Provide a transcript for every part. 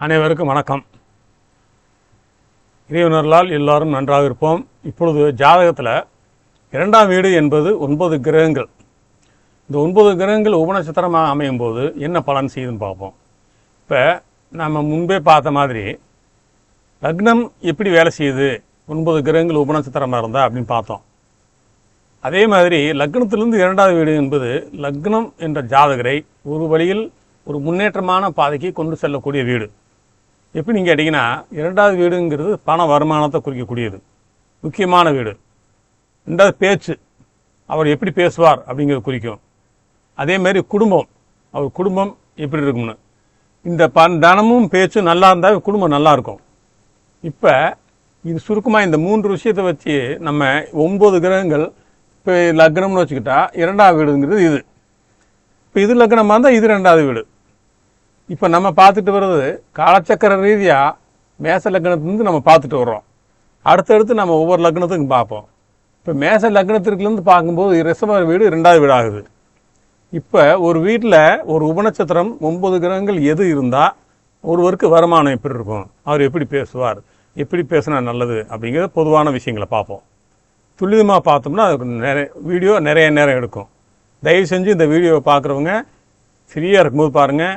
அனைவருக்கும் வணக்கம். இறைவனர்களால் எல்லாரும் நன்றாக இருப்போம். இப்பொழுது ஜாதகத்தில் 2ஆம் வீடு என்பது 9 கிரகங்கள். இந்த 9 கிரகங்கள் உபநட்சத்திரமாக அமையும் போது என்ன பலன் செய்யுதுன்னு பார்ப்போம். இப்போ நம்ம முன்பே பார்த்த மாதிரி லக்னம் எப்படி வேலை செய்யுது, 9 கிரகங்கள் உபநட்சத்திரமாக இருந்தால் அப்படின்னு பார்த்தோம். அதே மாதிரி லக்னத்திலிருந்து 2ஆவது வீடு என்பது லக்னம் என்ற ஜாதகரை ஒரு வழியில் ஒரு முன்னேற்றமான பாதைக்கு கொண்டு செல்லக்கூடிய வீடு. எப்படின்னு கேட்டிங்கன்னா, 2ஆவது வீடுங்கிறது பண வருமானத்தை குறிக்கக்கூடியது, முக்கியமான வீடு. 2வது பேச்சு, அவர் எப்படி பேசுவார் அப்படிங்கிறது குறிக்கும். அதே மாதிரி குடும்பம், அவர் குடும்பம் எப்படி இருக்கும்னு. இந்த தனமும் பேச்சும் நல்லா இருந்தால் குடும்பம் நல்லா இருக்கும். இப்போ இது சுருக்கமாக இந்த 3 விஷயத்தை வச்சு நம்ம 9 கிரகங்கள், இப்போ லக்னம்னு வச்சுக்கிட்டா 2ஆவது வீடுங்கிறது இது. இப்போ இது லக்னமாக இருந்தால் இது 2ஆவது வீடு. இப்போ நம்ம பார்த்துட்டு வர்றது காலச்சக்கர ரீதியாக மேச லக்னத்துலேருந்து நம்ம பார்த்துட்டு வர்றோம். அடுத்தடுத்து நம்ம ஒவ்வொரு லக்னத்துக்கும் பார்ப்போம். இப்போ மேச லக்னத்திற்குலேருந்து பார்க்கும்போது ரிஷப வீடு 2ஆவது வீடு ஆகுது. இப்போ ஒரு வீட்டில் ஒரு உபநட்சத்திரம் 9 கிரகங்கள் எது இருந்தால் ஒருவருக்கு வருமானம் எப்படி இருக்கும், அவர் எப்படி பேசுவார், எப்படி பேசினா நல்லது அப்படிங்கிறது பொதுவான விஷயங்களை பார்ப்போம். துல்லியமாக பார்த்தோம்னா அதுக்கு வீடியோ நிறைய நேரம் எடுக்கும். தயவு செஞ்சு இந்த வீடியோவை பார்க்குறவங்க ஃப்ரீயாக இருக்கும்போது பாருங்கள்,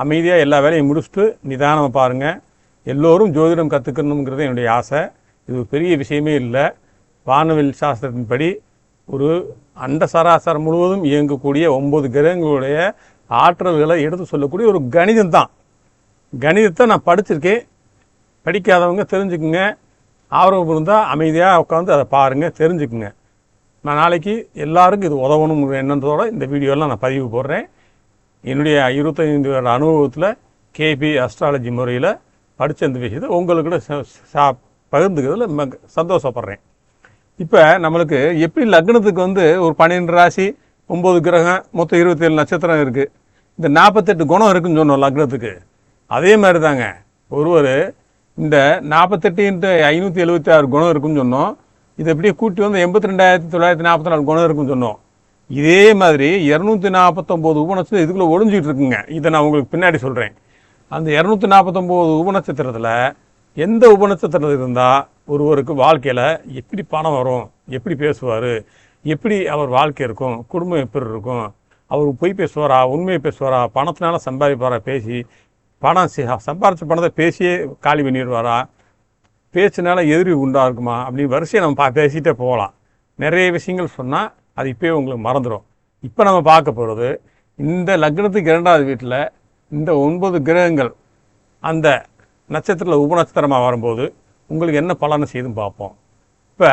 அமைதியாக எல்லா வேலையும் முடிச்சுட்டு நிதானமாக பாருங்கள். எல்லோரும் ஜோதிடம் கற்றுக்கணுங்கிறது என்னுடைய ஆசை. இது ஒரு பெரிய விஷயமே இல்லை. வானவில் சாஸ்திரத்தின்படி ஒரு அண்ட சராசரம் முழுவதும் இயங்கக்கூடிய 9 கிரகங்களுடைய ஆற்றல்களை எடுத்து சொல்லக்கூடிய ஒரு கணிதம் தான். கணிதத்தை நான் படிச்சிருக்கேன். படிக்காதவங்க தெரிஞ்சுக்குங்க. ஆர்வம் இருந்தால் அமைதியாக உட்காந்து அதை பாருங்கள், தெரிஞ்சுக்குங்க. நான் நாளைக்கு எல்லாருக்கும் இது உதவணும் எண்ணத்தோடு இந்த வீடியோலாம் நான் பதிவு போடுறேன். என்னுடைய 25 வருட அனுபவத்தில் கேபி அஸ்ட்ராலஜி முறையில் படித்த இந்த விஷயத்தை உங்களுக்கு பகிர்ந்துக்கிறதுல சந்தோஷப்படுறேன். இப்போ நம்மளுக்கு எப்படி லக்னத்துக்கு ஒரு 12 ராசி 9 கிரகம் மொத்தம் 27 நட்சத்திரம் இருக்குது. இந்த 48 குணம் இருக்குன்னு சொன்னோம் லக்னத்துக்கு. அதே மாதிரி தாங்க ஒருவர் இந்த 48 × 576 குணம் இருக்குன்னு சொன்னோம். இதை எப்படியே கூட்டி 82,944 குணம் இருக்குன்னு சொன்னோம். இதே மாதிரி 249 உபநட்சத்திரம் இதுக்குள்ளே ஒழிஞ்சிட்டு இருக்குங்க. இதை நான் உங்களுக்கு பின்னாடி சொல்கிறேன். அந்த 249 உபநட்சத்திரத்தில் எந்த உபநட்சத்திரத்தில் இருந்தால் ஒருவருக்கு வாழ்க்கையில் எப்படி பணம் வரும், எப்படி பேசுவார், எப்படி அவர் வாழ்க்கை இருக்கும், குடும்பம் எப்படி இருக்கும், அவர் பொய் பேசுவாரா, உண்மையை பேசுவாரா, பணத்தினால சம்பாதிப்பாரா, பேசி பணம் சம்பாதிச்ச பணத்தை பேசியே காலி பண்ணிடுவாரா, பேச்சுனால எதிரி உண்டா இருக்குமா அப்படின்னு வரிசையை நம்ம பேசிகிட்டே போகலாம். நிறைய விஷயங்கள் சொன்னால் அது இப்போயே உங்களுக்கு மறந்துடும். இப்போ நம்ம பார்க்க போகிறது இந்த லக்னத்துக்கு 2ஆவது வீட்டில் இந்த 9 கிரகங்கள் அந்த நட்சத்திரத்தில் உபநட்சத்திரமாக வரும்போது உங்களுக்கு என்ன பலனை செய்துன்னு பார்ப்போம். இப்போ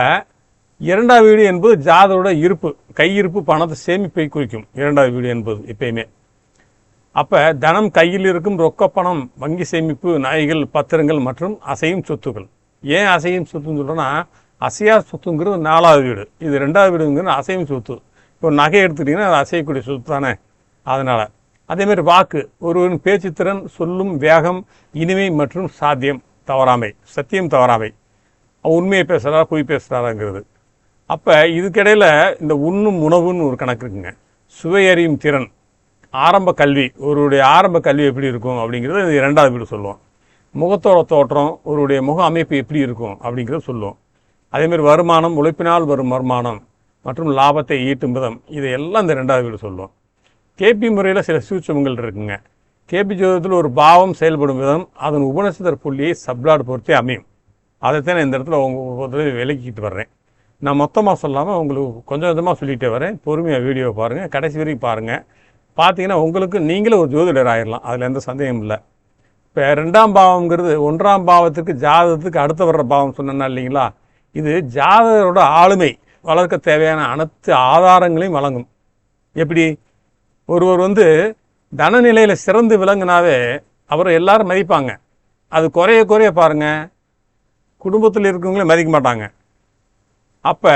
2ஆவது வீடு என்பது ஜாதகரோட இருப்பு, கையிருப்பு, பணத்தை சேமிப்பை குறிக்கும். 2ஆவது வீடு என்பது எப்பயுமே. அப்போ தனம் கையில் இருக்கும் ரொக்க பணம், வங்கி சேமிப்பு, நகைகள், பத்திரங்கள் மற்றும் அசையும் சொத்துக்கள். ஏன் அசையும் சொத்துன்னு சொல்கிறோன்னா, அசையா சொத்துங்கிறது 4ஆவது வீடு, இது 2ஆவது வீடுங்கிறது அசையும் சொத்து. இப்போ நகை எடுத்துக்கிட்டிங்கன்னா அது அசையக்கூடிய சொத்து தானே. அதனால் அதேமாதிரி வாக்கு, ஒருவரின் பேச்சுத்திறன், சொல்லும் வேகம், இனிமை மற்றும் சாத்தியம் தவறாமை, சத்தியம் தவறாமை, உண்மையை பேசுகிறாரா பொய் பேசுகிறாராங்கிறது. அப்போ இதுக்கிடையில் இந்த உண்ணும் உணவுன்னு ஒரு கணக்கு இருக்குங்க. சுவையறியும் திறன், ஆரம்ப கல்வி, ஒருவருடைய ஆரம்ப கல்வி எப்படி இருக்கும் அப்படிங்கிறது 2ஆவது வீடு சொல்லுவோம். முகத்தோட தோற்றம், ஒருவருடைய முக அமைப்பு எப்படி இருக்கும் அப்படிங்கிறத சொல்லுவோம். அதேமாதிரி வருமானம், உழைப்பினால் வரும் வருமானம் மற்றும் லாபத்தை ஈட்டும் விதம், இதையெல்லாம் இந்த 2ஆவது வீடு சொல்லுவோம். கேபி முறையில் சில சூட்சமங்கள் இருக்குங்க. கேபி ஜோதிடத்தில் ஒரு பாவம் செயல்படும் விதம் அதன் உபநட்சத்திர புள்ளியை சப்ளாட் பொறுத்தே அமையும். அதைத்தான் நான் இந்த இடத்துல உங்களுக்கு விளக்கிட்டு வர்றேன். நான் மொத்தமாக சொல்லாமல் உங்களுக்கு கொஞ்சம் கொஞ்சமாக சொல்லிகிட்டே வரேன். பொறுமையாக வீடியோ பாருங்கள், கடைசி வரைக்கும் பாருங்கள். பார்த்தீங்கன்னா உங்களுக்கு நீங்களே ஒரு ஜோதிடர் ஆகிடலாம், அதில் எந்த சந்தேகம் இல்லை. இப்போ 2ஆம் பாவம்ங்கிறது 1ஆம் பாவத்துக்கு ஜாதகத்துக்கு அடுத்த வர்ற பாவம் சொன்னா இல்லைங்களா. இது ஜாதகரோட ஆளுமை வளர்க்க தேவையான அனைத்து ஆதாரங்களையும் வழங்கும். எப்படி ஒருவர் தனநிலையில் சிறந்து விளங்கினாவே அவரை எல்லாரும் மதிப்பாங்க. அது குறைய குறைய பாருங்கள், குடும்பத்தில் இருக்கவங்களே மதிக்க மாட்டாங்க. அப்போ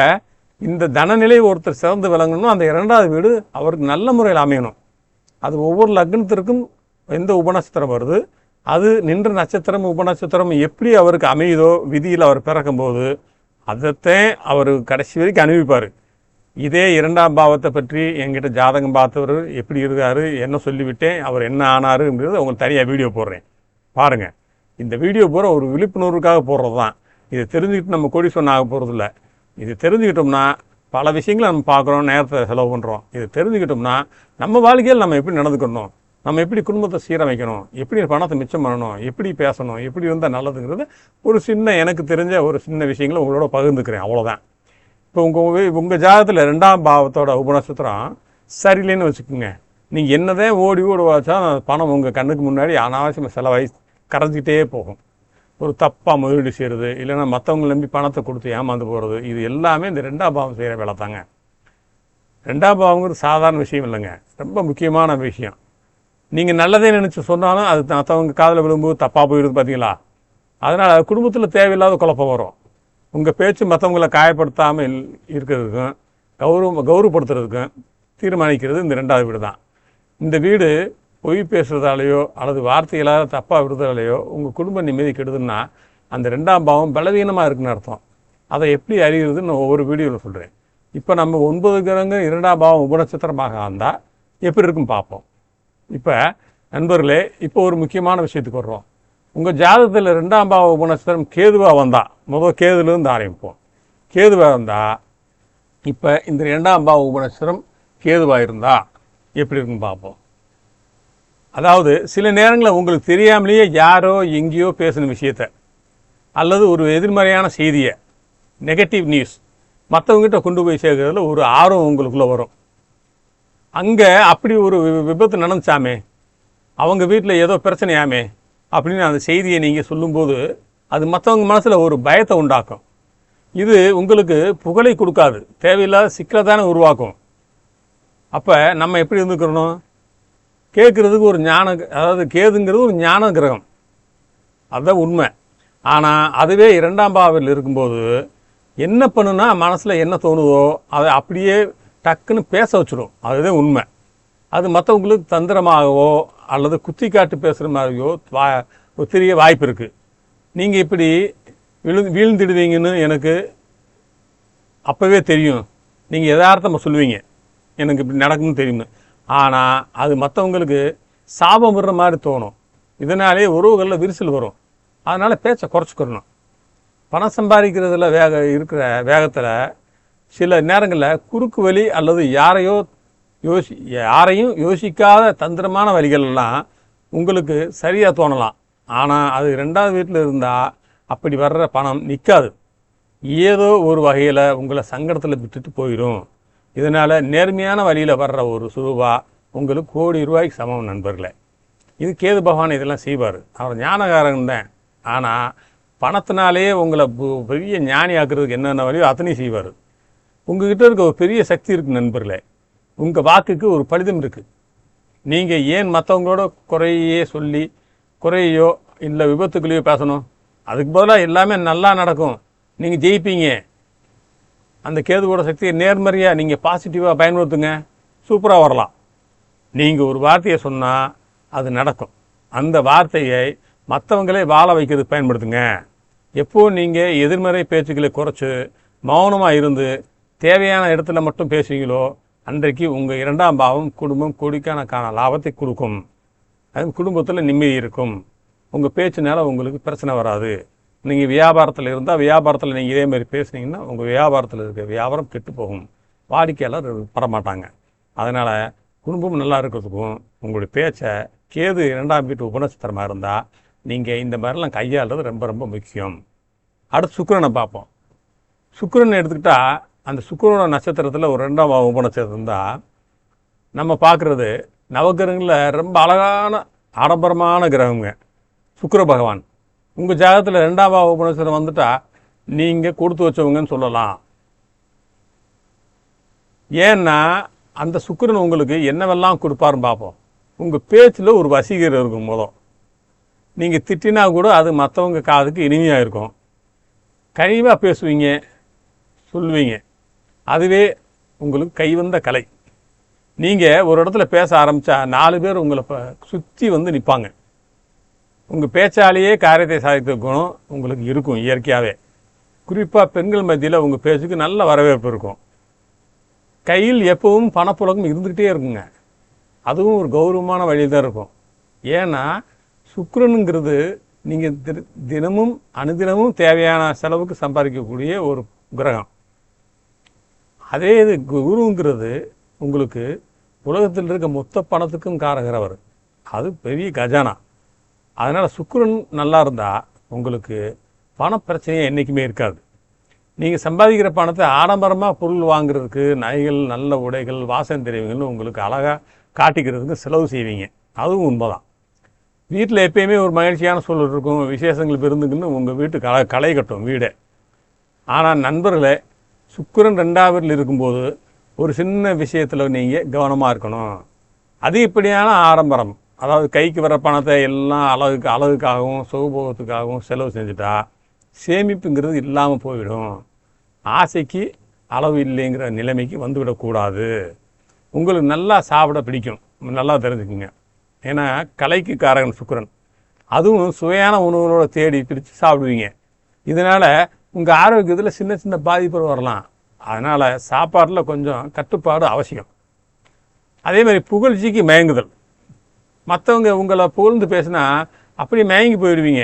இந்த தனநிலை ஒருத்தர் சிறந்து விளங்கணும், அந்த 2ஆவது வீடு அவருக்கு நல்ல முறையில் அமையணும். அது ஒவ்வொரு லக்னத்திற்கும் எந்த உபநட்சத்திரம் வருது, அது நின்ற நட்சத்திரம் உபநட்சத்திரம் எப்படி அவருக்கு அமையுதோ விதியில் அவர் பிறக்கும்போது அதைத்தான் அவர் கடைசி வரைக்கும் அனுபவிப்பார். இதே 2ஆம் பாவத்தை பற்றி என்கிட்ட ஜாதகம் பார்த்தவர் எப்படி இருக்காரு, என்ன சொல்லிவிட்டேன், அவர் என்ன ஆனாருங்கிறது உங்களுக்கு தனியாக வீடியோ போடுறேன். பாருங்கள். இந்த வீடியோ பூரா ஒரு விழிப்புணர்வுக்காக போடுறது தான். இதை தெரிஞ்சுக்கிட்டு நம்ம கோடீஸ்வரன் ஆக போகிறதில்ல. இது தெரிஞ்சுக்கிட்டோம்னா பல விஷயங்களை நம்ம பார்க்குறோம், நேரத்தை செலவு பண்ணுறோம். இதை தெரிஞ்சுக்கிட்டோம்னா நம்ம வாழ்க்கையில் நம்ம எப்படி நடந்துக்கணும், நம்ம எப்படி குடும்பத்தை சீரமைக்கணும், எப்படி பணத்தை மிச்சம் பண்ணணும், எப்படி பேசணும், எப்படி இருந்தால் நல்லதுங்கிறது ஒரு சின்ன எனக்கு தெரிஞ்ச ஒரு சின்ன விஷயங்களை உங்களோட பகிர்ந்துக்கிறேன். அவ்வளோதான். இப்போ உங்கள் ஜாதகத்தில் 2ஆம் பாவத்தோட உபநட்சத்திரம் சரியில்லைன்னு வச்சுக்கோங்க. நீங்கள் என்னதான் ஓடி வாச்சா பணம் உங்கள் கண்ணுக்கு முன்னாடி அனாவசியமாக செலவாகி கரைஞ்சிக்கிட்டே போகும். ஒரு தப்பாக முதலீடு செய்கிறது, இல்லைன்னா மற்றவங்களை நம்பி பணத்தை கொடுத்து ஏமாந்து போகிறது, இது எல்லாமே இந்த 2ஆம் பாவம் செய்கிற வேலை தாங்க. 2ஆம் பாவங்கிறது சாதாரண விஷயம் இல்லைங்க, ரொம்ப முக்கியமான விஷயம். நீங்கள் நல்லதே நினச்சி சொன்னாலும் அது மற்றவங்க காதில் விழும்போது தப்பாக போயிடுது பார்த்தீங்களா. அதனால் குடும்பத்தில் தேவையில்லாத குழப்பம் வரும். உங்கள் பேச்சு மற்றவங்களை காயப்படுத்தாமல் இருக்கிறதுக்கும் கௌரவப்படுத்துறதுக்கும் தீர்மானிக்கிறது இந்த 2ஆவது வீடு தான். இந்த வீடு பொய் பேசுகிறதாலேயோ அல்லது வார்த்தைகளால் தப்பாக விடுறதாலேயோ உங்கள் குடும்ப நிம்மதி கெடுதுன்னா அந்த 2ஆம் பாவம் பலவீனமாக இருக்குன்னு அர்த்தம். அதை எப்படி அறிகிறதுன்னு நான் ஒவ்வொரு வீடியோவில் சொல்கிறேன். இப்போ நம்ம 9 கிரகங்கள் 2ஆம் பாவம் உபநட்சத்திரமாக இருந்தால் எப்படி இருக்குன்னு பார்ப்போம். இப்போ நண்பர்களே, இப்போ ஒரு முக்கியமான விஷயத்துக்கு வர்றோம். உங்கள் ஜாதகத்தில் 2ஆம் பாவ உபநட்சத்திரம் கேதுவாக வந்தால், முதல் கேதுலேருந்து ஆரம்பிப்போம். கேதுவாக வந்தால் இப்போ இந்த 2ஆம் பாவ உபநட்சத்திரம் கேதுவாக இருந்தால் எப்படி இருக்குன்னு பார்ப்போம். அதாவது சில நேரங்களில் உங்களுக்கு தெரியாமலேயே யாரோ எங்கேயோ பேசின விஷயத்தை அல்லது ஒரு எதிர்மறையான செய்தியை, நெகட்டிவ் நியூஸ் மற்றவங்ககிட்ட கொண்டு போய் சேர்க்கறதுல ஒரு ஆர்வம் உங்களுக்குள்ளே வரும். அங்கே அப்படி ஒரு விபத்து நடந்துச்சாமே, அவங்க வீட்டில் ஏதோ பிரச்சனையாமே அப்படின்னு அந்த செய்தியை நீங்கள் சொல்லும்போது அது மற்றவங்க மனசில் ஒரு பயத்தை உண்டாக்கும். இது உங்களுக்கு புகழை கொடுக்காது, தேவையில்லாத சிக்கலை தானே உருவாக்கும். அப்போ நம்ம எப்படி இருந்துக்கிறணும், கேட்குறதுக்கு ஒரு அதாவது கேதுங்கிறது ஒரு ஞான கிரகம், அதுதான் உண்மை. ஆனால் அதுவே 2ஆம் பாவத்தில் இருக்கும்போது என்ன பண்ணுனா மனசில் என்ன தோணுதோ அதை அப்படியே டக்குன்னு பேச வச்சிடும், அதுதான் உண்மை. அது மற்றவங்களுக்கு தந்திரமாகவோ அல்லது குத்தி காட்டு பேசுகிற மாதிரியோ ஒரு தெரிய வாய்ப்பு இருக்குது. நீங்கள் இப்படி வீழ்ந்துடுவீங்கன்னு எனக்கு அப்போவே தெரியும். நீங்கள் யதார்த்தமாக சொல்லுவீங்க, எனக்கு இப்படி நடக்கும்னு தெரியும்னு. ஆனால் அது மற்றவங்களுக்கு சாபம் விடுற மாதிரி தோணும். இதனாலே உறவுகளில் விரிசல் வரும். அதனால் பேச்சை குறைச்சிக்கிறணும். பணம் சம்பாதிக்கிறதுல இருக்கிற வேகத்தில் சில நேரங்களில் குறுக்கு வழி அல்லது யாரையும் யோசிக்காத தந்திரமான வழிகளெல்லாம் உங்களுக்கு சரியாக தோணலாம். ஆனால் அது 2ஆவது வீட்டில் இருந்தால் அப்படி வர்ற பணம் நிற்காது, ஏதோ ஒரு வகையில் உங்களை சங்கடத்தில் விட்டுட்டு போயிடும். இதனால் நேர்மையான வழியில் வர்ற ஒரு ரூபா உங்களுக்கு கோடி ரூபாய்க்கு சமம் நண்பர்களே. இது கேது பகவான் இதெல்லாம் செய்வார், அவர் ஞானகாரன் தான். ஆனால் பணத்தினாலே உங்களை பெரிய ஞானி ஆக்குறதுக்கு என்னென்ன வழியோ அத்தனையும் செய்வார். உங்ககிட்ட இருக்க ஒரு பெரிய சக்தி இருக்குது நண்பர்களே, உங்கள் வாக்குக்கு ஒரு பலிதம் இருக்குது. நீங்கள் ஏன் மற்றவங்களோட குறையோ இல்லை விபத்துக்களையோ பேசணும்? அதுக்கு பதிலாக எல்லாமே நல்லா நடக்கும், நீங்கள் ஜெயிப்பீங்க. அந்த கேதுவோட சக்தியை நேர்மறையாக நீங்கள் பாசிட்டிவாக பயன்படுத்துங்க, சூப்பராக வரலாம். நீங்கள் ஒரு வார்த்தையை சொன்னால் அது நடக்கும். அந்த வார்த்தையை மற்றவங்களே வாழ வைக்கிறதுக்கு பயன்படுத்துங்க. எப்போது நீங்கள் எதிர்மறை பேச்சுக்களை குறைச்சி மௌனமாக இருந்து தேவையான இடத்துல மட்டும் பேசுவீங்களோ அன்றைக்கு உங்கள் 2ஆம் பாவம் குடும்பம் கோடிக்கணக்கான லாபத்தை கொடுக்கும். அது குடும்பத்தில் நிம்மதி இருக்கும். உங்கள் பேச்சுனால உங்களுக்கு பிரச்சனை வராது. நீங்கள் வியாபாரத்தில் இருந்தால் வியாபாரத்தில் நீங்கள் இதே மாதிரி பேசுனீங்கன்னா உங்கள் வியாபாரத்தில் இருக்க வியாபாரம் கெட்டு போகும், வாடிக்கையாளர் வரமாட்டாங்க. அதனால் குடும்பம் நல்லா இருக்கிறதுக்கும் உங்களுடைய பேச்சை கேது 2ஆம் வீட்டு உபநட்சத்திரமாக இருந்தால் நீங்கள் இந்த மாதிரிலாம் கையாளுறது ரொம்ப ரொம்ப முக்கியம். அடுத்து சுக்கிரனை பார்ப்போம். சுக்கிரனை எடுத்துக்கிட்டால் அந்த சுக்கிரனோட நட்சத்திரத்தில் ஒரு 2ஆம் உபநட்சத்திரம் இருந்தால் நம்ம பார்க்குறது நவகிரகங்களில் ரொம்ப அழகான ஆடம்பரமான கிரகங்க சுக்கிர பகவான். உங்கள் ஜாதகத்தில் 2ஆம் உபநட்சத்திரம் வந்துட்டால் நீங்கள் கொடுத்து வச்சவங்கன்னு சொல்லலாம். ஏன்னா அந்த சுக்கிரன் உங்களுக்கு என்னவெல்லாம் கொடுப்பாருன்னு பார்ப்போம். உங்கள் பேச்சில் ஒரு வசீகரம் இருக்கும். நீங்கள் திட்டினா கூட அது மற்றவங்க காதுக்கு இனிமையாக இருக்கும். கனிவாக பேசுவீங்க, சொல்லுவீங்க. அதுவே உங்களுக்கு கைவந்த கலை. நீங்கள் ஒரு இடத்துல பேச ஆரம்பித்தா 4 பேர் உங்களை சுற்றி வந்து நிற்பாங்க. உங்கள் பேச்சாலேயே காரியத்தை சாதித்த குணம் உங்களுக்கு இருக்கும் இயற்கையாகவே. குறிப்பாக பெண்கள் மத்தியில் உங்கள் பேச்சுக்கு நல்ல வரவேற்பு இருக்கும். கையில் எப்பவும் பணப்புழக்கம் இருந்துக்கிட்டே இருக்குங்க. அதுவும் ஒரு கௌரவமான வழி தான் இருக்கும். ஏன்னா சுக்கிரனுங்கிறது நீங்கள் தினமும் அனுதினமும் தேவையான செலவுக்கு சம்பாதிக்கக்கூடிய ஒரு கிரகம். அதே இது குருங்கிறது உங்களுக்கு உலகத்தில் இருக்க மொத்த பணத்துக்கும் காரகிறவர். அது பெரிய கஜானா. அதனால் சுக்கிரன் நல்லா இருந்தால் உங்களுக்கு பணப்பிரச்சனையே என்றைக்குமே இருக்காது. நீங்கள் சம்பாதிக்கிற பணத்தை ஆடம்பரமாக பொருள் வாங்குறதுக்கு நகைகள், நல்ல உடைகள், வாசனை திரவியங்கள்னு உங்களுக்கு அழகாக காட்டிக்கிறதுக்கு செலவு செய்வீங்க. அதுவும் உண்மைதான். வீட்டில் எப்பயுமே ஒரு மகிழ்ச்சியான சூழல் இருக்கும். விசேஷங்கள் விருந்துக்குன்னு உங்கள் வீட்டு களை கட்டும் வீடே. ஆனால் நண்பர்களே, சுக்கிரன் 2ஆம் வீட்டில் இருக்கும்போது ஒரு சின்ன விஷயத்தில் நீங்கள் கவனமாக இருக்கணும். அதிகப்படியான ஆடம்பரம், அதாவது கைக்கு வர பணத்தை எல்லாம் அழகுக்காகவும் சுகபோகத்துக்காகவும் செலவு செஞ்சுட்டா சேமிப்புங்கிறது இல்லாமல் போயிடும். ஆசைக்கு அளவு இல்லைங்கிற நிலைமைக்கு வந்துவிடக்கூடாது. உங்களுக்கு நல்லா சாப்பிட பிடிக்கும், நல்லா தெரிஞ்சுக்குங்க. ஏன்னா கலைக்கு காரகன் சுக்கிரன். அதுவும் சுவையான உணவுகளோட தேடி பிரித்து சாப்பிடுவீங்க. இதனால் உங்கள் ஆரோக்கியத்தில் சின்ன சின்ன பாதிப்புகள் வரலாம். அதனால் சாப்பாட்டில் கொஞ்சம் கட்டுப்பாடு அவசியம். அதே மாதிரி புகழ்ச்சிக்கு மயங்குதல். மற்றவங்க உங்களை புகழ்ந்து பேசினா அப்படி மயங்கி போயிடுவீங்க.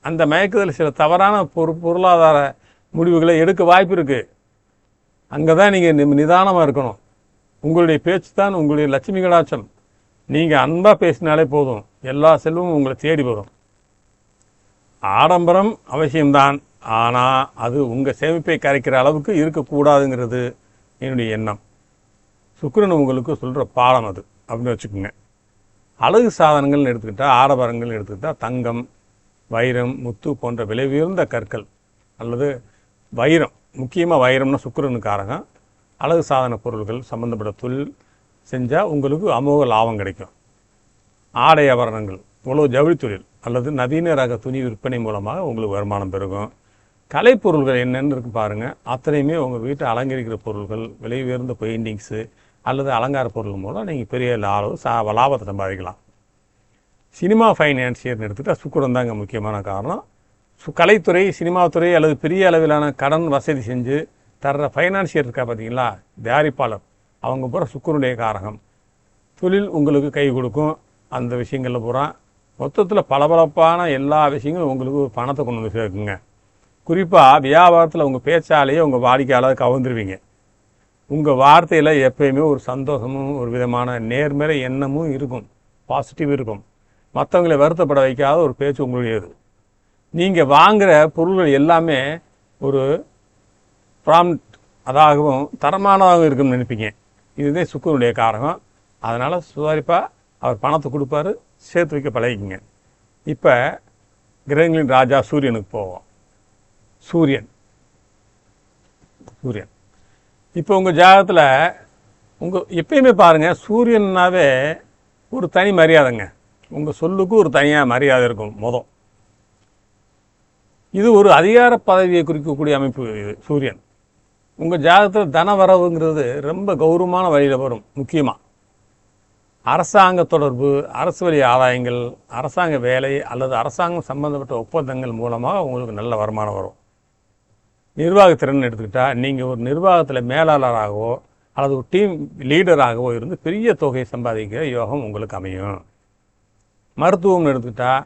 அந்த மயக்குதல் சில தவறான பொருளாதார முடிவுகளை எடுக்க வாய்ப்பு இருக்குது. அங்கே தான் நீங்கள் நிதானமாக இருக்கணும். உங்களுடைய பேச்சு தான் உங்களுடைய லட்சுமி கடாட்சம். நீங்கள் அன்பாக பேசினாலே போதும், எல்லா செல்வமும் உங்களை தேடி வரும். ஆடம்பரம் அவசியம்தான், ஆனால் அது உங்கள் சேமிப்பை கரைக்கிற அளவுக்கு இருக்கக்கூடாதுங்கிறது என்னுடைய எண்ணம். சுக்கிரன் உங்களுக்கு சொல்கிற பாடம் அது அப்படின்னு வச்சுக்கோங்க. அழகு சாதனங்கள்னு எடுத்துக்கிட்டால், ஆடம்பரங்கள்னு எடுத்துக்கிட்டால் தங்கம், வைரம், முத்து போன்ற விலை உயர்ந்த கற்கள் அல்லது வைரம், முக்கியமாக வைரம்னா சுக்கிரனுக்காரங்க. அழகு சாதன பொருள்கள் சம்மந்தப்பட்ட தொழில் செஞ்சால் உங்களுக்கு அமோக லாபம் கிடைக்கும். ஆடை ஆபரணங்கள், உழவு ஜவுளி தொழில் அல்லது நவீன ரக துணி விற்பனை மூலமாக உங்களுக்கு வருமானம் பெருகும். கலைப்பொருள்கள் என்னென்னு இருக்கு பாருங்கள். அத்தனையுமே உங்கள் வீட்டை அலங்கரிக்கிற பொருள்கள், விலை உயர்ந்த பெயிண்டிங்ஸு அல்லது அலங்கார பொருள் மூலம் நீங்கள் பெரிய லாபத்தை சம்பாதிக்கலாம். சினிமா ஃபைனான்சியர்னு எடுத்துகிட்டால் சுக்கிரன் தாங்க முக்கியமான காரணம். கலைத்துறை, சினிமாத்துறை அல்லது பெரிய அளவிலான கடன் வசதி செஞ்சு தர்ற ஃபைனான்சியர் இருக்கா பார்த்தீங்களா, தயாரிப்பாளர், அவங்க பூரா சுக்கிரனுடைய காரகம். தொழில் உங்களுக்கு கை கொடுக்கும். அந்த விஷயங்களில் பூரா மொத்தத்தில் பளபளப்பான எல்லா விஷயங்களும் உங்களுக்கு ஒரு பணத்தை கொண்டு வந்து சேர்க்குங்க. குறிப்பாக வியாபாரத்தில் உங்கள் பேச்சாலேயே உங்கள் வாடிக்கையாளர் கவர்ந்துருவீங்க. உங்கள் வார்த்தையில் எப்பயுமே ஒரு சந்தோஷமும் ஒரு விதமான நேர்மறை எண்ணமும் இருக்கும், பாசிட்டிவ் இருக்கும். மற்றவங்களை வருத்தப்பட வைக்காத ஒரு பேச்சு உங்களுடையது. நீங்கள் வாங்குகிற பொருள்கள் எல்லாமே ஒரு ப்ராம்ப்ட், அதாகவும் தரமானதாக இருக்குன்னு நினைப்பீங்க. இதுதான் சுக்கிரனுடைய காரகம். அதனால் சுதாரிப்பாக அவர் பணத்தை கொடுப்பாரு, சேர்த்து வைக்க பழகிக்குங்க. இப்போ கிரகங்களின் ராஜா சூரியனுக்கு போவோம். சூரியன் இப்போ உங்கள் ஜாதகத்தில் எப்பயுமே பாருங்கள், சூரியன்னாவே ஒரு தனி மரியாதைங்க. உங்கள் சொல்லுக்கு ஒரு தனியாக மரியாதை இருக்கும். இது ஒரு அதிகார பதவியை குறிக்கக்கூடிய அமைப்பு. இது சூரியன் உங்கள் ஜாதகத்தில் தன வரவுங்கிறது ரொம்ப கௌரவமான வழியில் வரும். முக்கியமாக அரசாங்க தொடர்பு, அரசு வழி ஆதாயங்கள், அரசாங்க வேலை அல்லது அரசாங்கம் சம்பந்தப்பட்ட ஒப்பந்தங்கள் மூலமாக உங்களுக்கு நல்ல வருமானம் வரும். நிர்வாகத்திறன் எடுத்துக்கிட்டால் நீங்கள் ஒரு நிர்வாகத்தில் மேலாளராகவோ அல்லது ஒரு டீம் லீடராகவோ இருந்து பெரிய தொகையை சம்பாதிக்கிற யோகம் உங்களுக்கு அமையும். மருத்துவம்னு எடுத்துக்கிட்டால்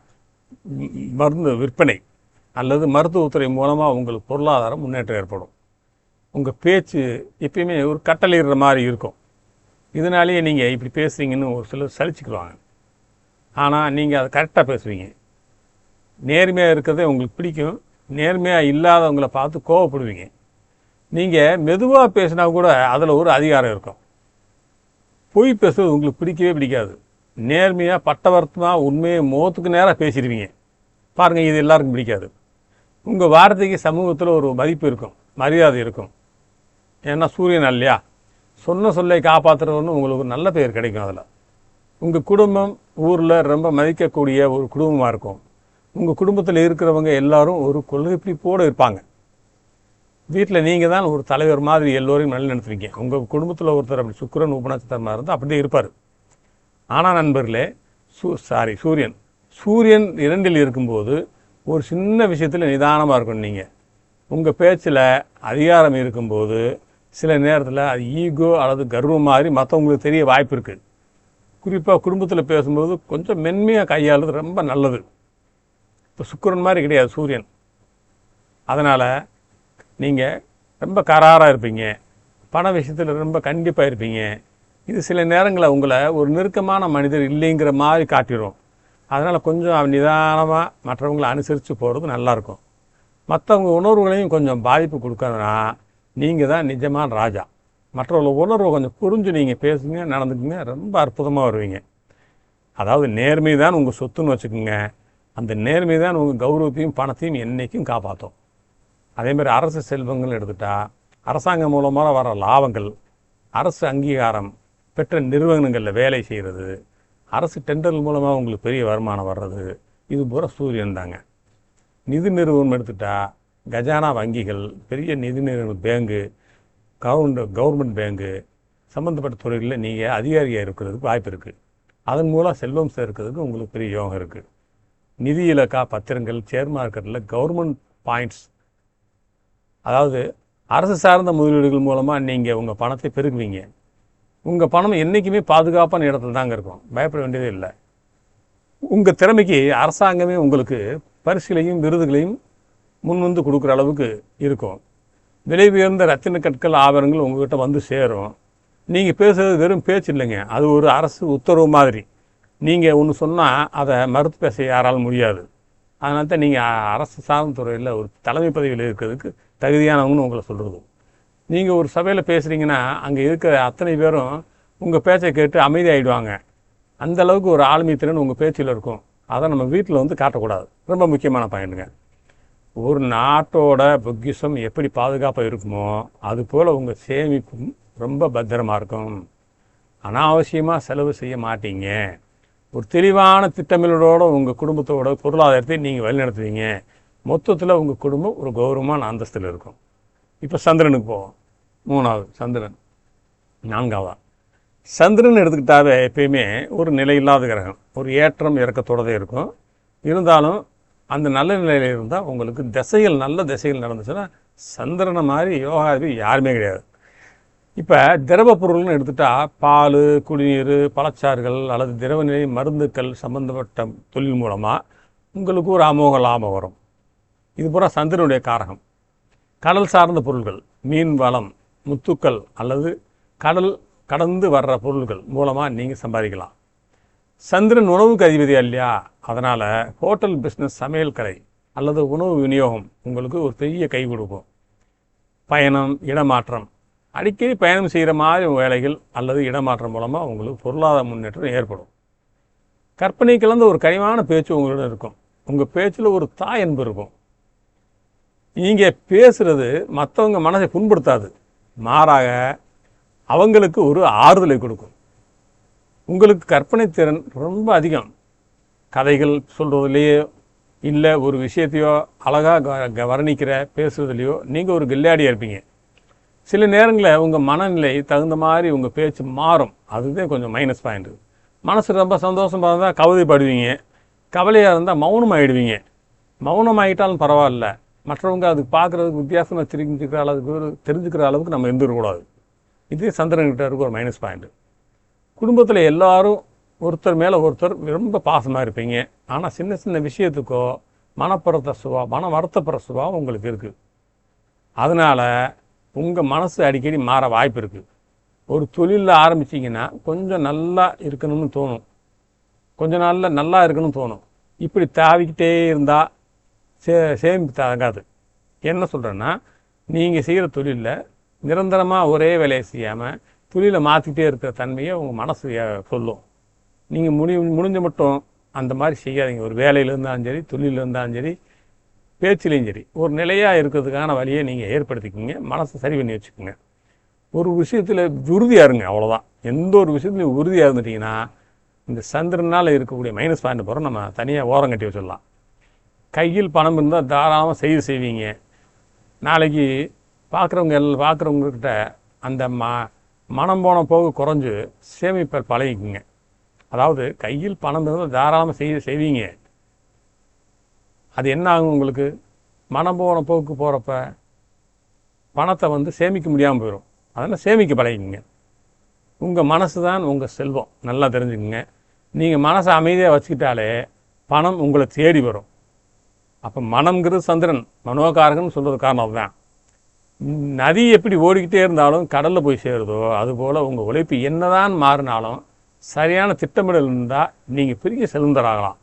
மருந்து விற்பனை அல்லது மருத்துவத்துறை மூலமாக உங்களுக்கு பொருளாதாரம் முன்னேற்றம் ஏற்படும். உங்கள் பேச்சு எப்பயுமே ஒரு கட்டளையிடுற மாதிரி இருக்கும். இதனாலேயே நீங்கள் இப்படி பேசுகிறீங்கன்னு ஒரு சிலர் சலிச்சுக்குவாங்க. ஆனால் நீங்கள் அதை கரெக்டாக பேசுவீங்க. நேர்மையாக இருக்கிறதே உங்களுக்கு பிடிக்கும். நேர்மையாக இல்லாதவங்களை பார்த்து கோவப்படுவீங்க. நீங்கள் மெதுவாக பேசினா கூட அதில் ஒரு அதிகாரம் இருக்கும். பொய் பேசுறது உங்களுக்கு பிடிக்கவே பிடிக்காது. நேர்மையாக பட்டவர்த்தமாக உண்மையை முகத்துக்கு நேராக பேசிடுவீங்க. பாருங்கள், இது எல்லாருக்கும் பிடிக்காது. உங்கள் வார்த்தைக்கு சமூகத்தில் ஒரு மதிப்பு இருக்கும், மரியாதை இருக்கும். ஏன்னா சூரியன் இல்லையா, சொன்ன சொல்லை காப்பாற்றுறவன்னு உங்களுக்கு ஒரு நல்ல பெயர் கிடைக்கும். அதில் உங்கள் குடும்பம் ஊரில் ரொம்ப மதிக்கக்கூடிய ஒரு குடும்பமாக இருக்கும். உங்கள் குடும்பத்தில் இருக்கிறவங்க எல்லாரும் ஒரு கொள்கை பிடிப்போடு இருப்பாங்க. வீட்டில் நீங்கள் தான் ஒரு தலைவர் மாதிரி எல்லோரையும் நல்ல நினைத்துவீங்க. உங்கள் குடும்பத்தில் ஒருத்தர் அப்படி சுக்கிரன் உபநட்சத்திரமாக இருந்தால் அப்படியே இருப்பார். ஆனால் நண்பர்களே, சூரியன் 2இல் இருக்கும்போது ஒரு சின்ன விஷயத்தில் நிதானமாக இருக்கணும். நீங்கள் உங்கள் பேச்சில் அதிகாரம் இருக்கும்போது சில நேரத்தில் அது ஈகோ அல்லது கர்வம் மாதிரி மற்றவங்களுக்கு தெரிய வாய்ப்பு இருக்குது. குறிப்பாக குடும்பத்தில் பேசும்போது கொஞ்சம் மென்மையாக கையாளுறது ரொம்ப நல்லது. இப்போ சுக்கிரன் மாதிரி கிடையாது சூரியன். அதனால் நீங்கள் ரொம்ப கராராக இருப்பீங்க, பண விஷயத்தில் ரொம்ப கண்டிப்பாக இருப்பீங்க. இது சில நேரங்களில் உங்களை ஒரு நெருக்கமான மனிதர் இல்லைங்கிற மாதிரி காட்டிடும். அதனால் கொஞ்சம் நிதானமாக மற்றவங்களை அனுசரித்து போகிறது நல்லாயிருக்கும். மற்றவங்க உணர்வுகளையும் கொஞ்சம் பாதிப்பு கொடுக்கறதுனா நீங்கள் தான் நிஜமான ராஜா. மற்றவங்கள உணர்வை கொஞ்சம் புரிஞ்சு நீங்கள் பேசுங்க, நடந்துக்குங்க, ரொம்ப அற்புதமாக வருவீங்க. அதாவது நேர்மை தான் உங்கள் சொத்துன்னு வச்சுக்கோங்க. அந்த நேர்மை தான் உங்கள் கௌரவத்தையும் பணத்தையும் என்றைக்கும் காப்பாற்றும். அதேமாதிரி அரசு செல்வங்கள் எடுத்துட்டால் அரசாங்கம் மூலமாக வர லாபங்கள், அரசு அங்கீகாரம் பெற்ற நிறுவனங்களில் வேலை செய்கிறது, அரசு டெண்டர்கள் மூலமாக உங்களுக்கு பெரிய வருமானம் வர்றது, இது பூரா சூரியன் தாங்க. நிதி நிறுவனம் எடுத்துட்டால் கஜானா வங்கிகள், பெரிய நிதி நிறுவனம், பேங்கு, கவர்மெண்ட் பேங்கு சம்மந்தப்பட்ட துறைகளில் நீங்கள் அதிகாரியாக இருக்கிறதுக்கு வாய்ப்பு இருக்குது. அதன் மூலம் செல்வம் சேர்க்கிறதுக்கு உங்களுக்கு பெரிய யோகம் இருக்குது. நிதி இலக்கா பத்திரங்கள், ஷேர் மார்க்கெட்டில் கவர்மெண்ட் பாயிண்ட்ஸ், அதாவது அரசு சார்ந்த முதலீடுகள் மூலமாக நீங்கள் உங்கள் பணத்தை பெருக்குவீங்க. உங்கள் பணம் என்றைக்குமே பாதுகாப்பான இடத்துல தாங்க இருக்கும், பயப்பட வேண்டியதே இல்லை. உங்கள் திறமைக்கு அரசாங்கமே உங்களுக்கு பரிசுகளையும் விருதுகளையும் முன்வந்து கொடுக்குற அளவுக்கு இருக்கும். விலை உயர்ந்த ரத்தின கற்கள், ஆபரணங்கள் உங்கள்கிட்ட வந்து சேரும். நீங்கள் பேசுகிறது வெறும் பேச்சு இல்லைங்க, அது ஒரு அரசு உத்தரவு மாதிரி. நீங்கள் ஒன்று சொன்னால் அதை மறுத்து பேச யாராலும் முடியாது. அதனால தான் நீங்கள் அரசு சார்ந்த துறையில் ஒரு தலைமை பதவியில் இருக்கிறதுக்கு தகுதியானவங்கன்னு உங்களை சொல்கிறது. நீங்கள் ஒரு சபையில் பேசுகிறீங்கன்னா அங்கே இருக்கிற அத்தனை பேரும் உங்கள் பேச்சை கேட்டு அமைதியாகிடுவாங்க. அந்தளவுக்கு ஒரு ஆளுமைத்திறன் உங்கள் பேச்சில் இருக்கும். அதை நம்ம வீட்டில் வந்து காட்டக்கூடாது. ரொம்ப முக்கியமான பாயிண்ட்டுங்க. ஒரு நாட்டோட பொக்கிஷம் எப்படி பாதுகாப்பாக இருக்குமோ அதுபோல் உங்கள் சேமிப்பும் ரொம்ப பத்திரமாக இருக்கும். அனாவசியமாக செலவு செய்ய மாட்டீங்க. ஒரு தெளிவான திட்டமிடலோடு உங்கள் குடும்பத்தோட பொருளாதாரத்தை நீங்கள் வழிநடத்துவீங்க. மொத்தத்தில் உங்கள் குடும்பம் ஒரு கௌரவமான அந்தஸ்தில் இருக்கும். இப்போ சந்திரனுக்கு போவோம். 3வது சந்திரன். 4வது சந்திரன் எடுத்துக்கிட்டாவே எப்பயுமே ஒரு நிலையில்லாத கிரகம், ஒரு ஏற்றம் இறக்கத்தோடதே இருக்கும். இருந்தாலும் அந்த நல்ல நிலையில் இருந்தால் உங்களுக்கு திசைகள், நல்ல திசைகள் நடந்துச்சுன்னா சந்திரனை மாதிரி யோகாதி யாருமே கிடையாது. இப்போ திரவ பொருள்னு எடுத்துட்டால் பால், குடிநீர், பழச்சாறுகள் அல்லது திரவ நிலை மருந்துக்கள் சம்பந்தப்பட்ட தொழில் மூலமாக உங்களுக்கு ஒரு அமோக லாபம் வரும். இது பூரா சந்திரனுடைய காரகம். கடல் சார்ந்த பொருள்கள், மீன் வளம், முத்துக்கள் அல்லது கடல் கடந்து வர்ற பொருள்கள் மூலமாக நீங்கள் சம்பாதிக்கலாம். சந்திரன் உணவுக்கு அதிபதியா இல்லையா? அதனால் ஹோட்டல் பிஸ்னஸ், சமையல் கலை அல்லது உணவு விநியோகம் உங்களுக்கு ஒரு பெரிய கை கொடுக்கும். பயணம், இடமாற்றம், அடிக்கடி பயணம் செய்கிற மாதிரி வேலைகள் அல்லது இடமாற்றம் மூலமாக உங்களுக்கு பொருளாதார முன்னேற்றம் ஏற்படும். கற்பனை கலந்த ஒரு கனிவான பேச்சு உங்களிடம் இருக்கும். உங்கள் பேச்சில் ஒரு தாய் அன்பு இருக்கும். நீங்கள் பேசுகிறது மற்றவங்க மனதை புண்படுத்தாது, மாறாக அவங்களுக்கு ஒரு ஆறுதலை கொடுக்கும். உங்களுக்கு கற்பனை திறன் ரொம்ப அதிகம். கதைகள் சொல்கிறதுலையோ இல்லை ஒரு விஷயத்தையோ அழகாக வர்ணிக்கிற பேசுகிறதுலையோ நீங்கள் ஒரு கில்லாடியாக இருப்பீங்க. சில நேரங்களில் உங்கள் மனநிலை தகுந்த மாதிரி உங்கள் பேச்சு மாறும். அதுதான் கொஞ்சம் மைனஸ் பாயிண்ட்டு. மனசு ரொம்ப சந்தோஷமாக இருந்தால் கவிதை பாடுவீங்க, கவலையாக இருந்தால் மௌனம் ஆகிடுவீங்க. மௌனம் ஆகிட்டாலும் பரவாயில்ல, மற்றவங்க அதுக்கு பார்க்குறதுக்கு வித்தியாசமாக தெரிஞ்சுக்கிற அளவுக்கு நம்ம இருந்துடக்கூடாது. இதே சந்திரன்கிட்ட இருக்க ஒரு மைனஸ் பாயிண்ட்டு. குடும்பத்தில் எல்லாரும் ஒருத்தர் மேலே ஒருத்தர் ரொம்ப பாசமாக இருப்பீங்க. ஆனால் சின்ன சின்ன விஷயத்துக்கோ மன வருத்தப்படுற சுபாவம் உங்களுக்கு இருக்குது. அதனால் உங்கள் மனசு அடிக்கடி மாற வாய்ப்பு இருக்குது. ஒரு தொழிலில் ஆரம்பிச்சிங்கன்னா கொஞ்சம் நல்லா இருக்கணும்னு தோணும், கொஞ்ச நாளில் நல்லா இருக்கணும்னு தோணும். இப்படி தாவிக்கிட்டே இருந்தால் சேமிப்பு தாங்காது. என்ன சொல்கிறேன்னா, நீங்கள் செய்கிற தொழிலில் நிரந்தரமாக ஒரே வேலையை செய்யாமல் தொழிலை மாற்றிக்கிட்டே இருக்கிற தன்மையை உங்கள் மனசு சொல்லும். நீங்கள் முடிஞ்ச மட்டும் அந்த மாதிரி செய்யாதீங்க. ஒரு வேலையில் இருந்தாலும் சரி, தொழிலில் இருந்தாலும் சரி, பேச்சிலையும் சரி, ஒரு நிலையாக இருக்கிறதுக்கான வழியை நீங்கள் ஏற்படுத்திக்கிங்க. மனசை சரி பண்ணி வச்சுக்கோங்க. ஒரு விஷயத்தில் உறுதியாக இருங்க, அவ்வளோதான். எந்த ஒரு விஷயத்துலையும் உறுதியாக இருந்துட்டிங்கன்னா இந்த சந்திரனால் இருக்கக்கூடிய மைனஸ் பாயிண்ட் போகிற நம்ம தனியாக ஓரம் கட்டி வச்சிடலாம். கையில் பணம் இருந்தால் தாராளமாக செய்வீங்க. நாளைக்கு பார்க்குறவங்கக்கிட்ட அந்த மனம் போன போக குறைஞ்சு சேமிப்பை பழகிக்குங்க. அதாவது கையில் பணம் இருந்தால் தாராளமாக செய்வீங்க. அது என்ன ஆகும், உங்களுக்கு மனம் போன போக்கு போகிறப்ப பணத்தை சேமிக்க முடியாமல் போயிடும். அதனால் சேமிக்க பழகிக்குங்க. உங்கள் மனசு தான் உங்கள் செல்வம், நல்லா தெரிஞ்சுக்கங்க. நீங்கள் மனசை அமைதியாக வச்சுக்கிட்டாலே பணம் உங்களை தேடி வரும். அப்போ மனம்ங்கிறது சந்திரன், மனோகாரகன் சொல்கிறது காரணம் தான். நதி எப்படி ஓடிக்கிட்டே இருந்தாலும் கடலில் போய் சேருதோ அதுபோல் உங்கள் உழைப்பு என்னதான் மாறினாலும் சரியான திட்டமிடல் இருந்தால் நீங்கள் பெரிய செல்வந்தராகலாம்.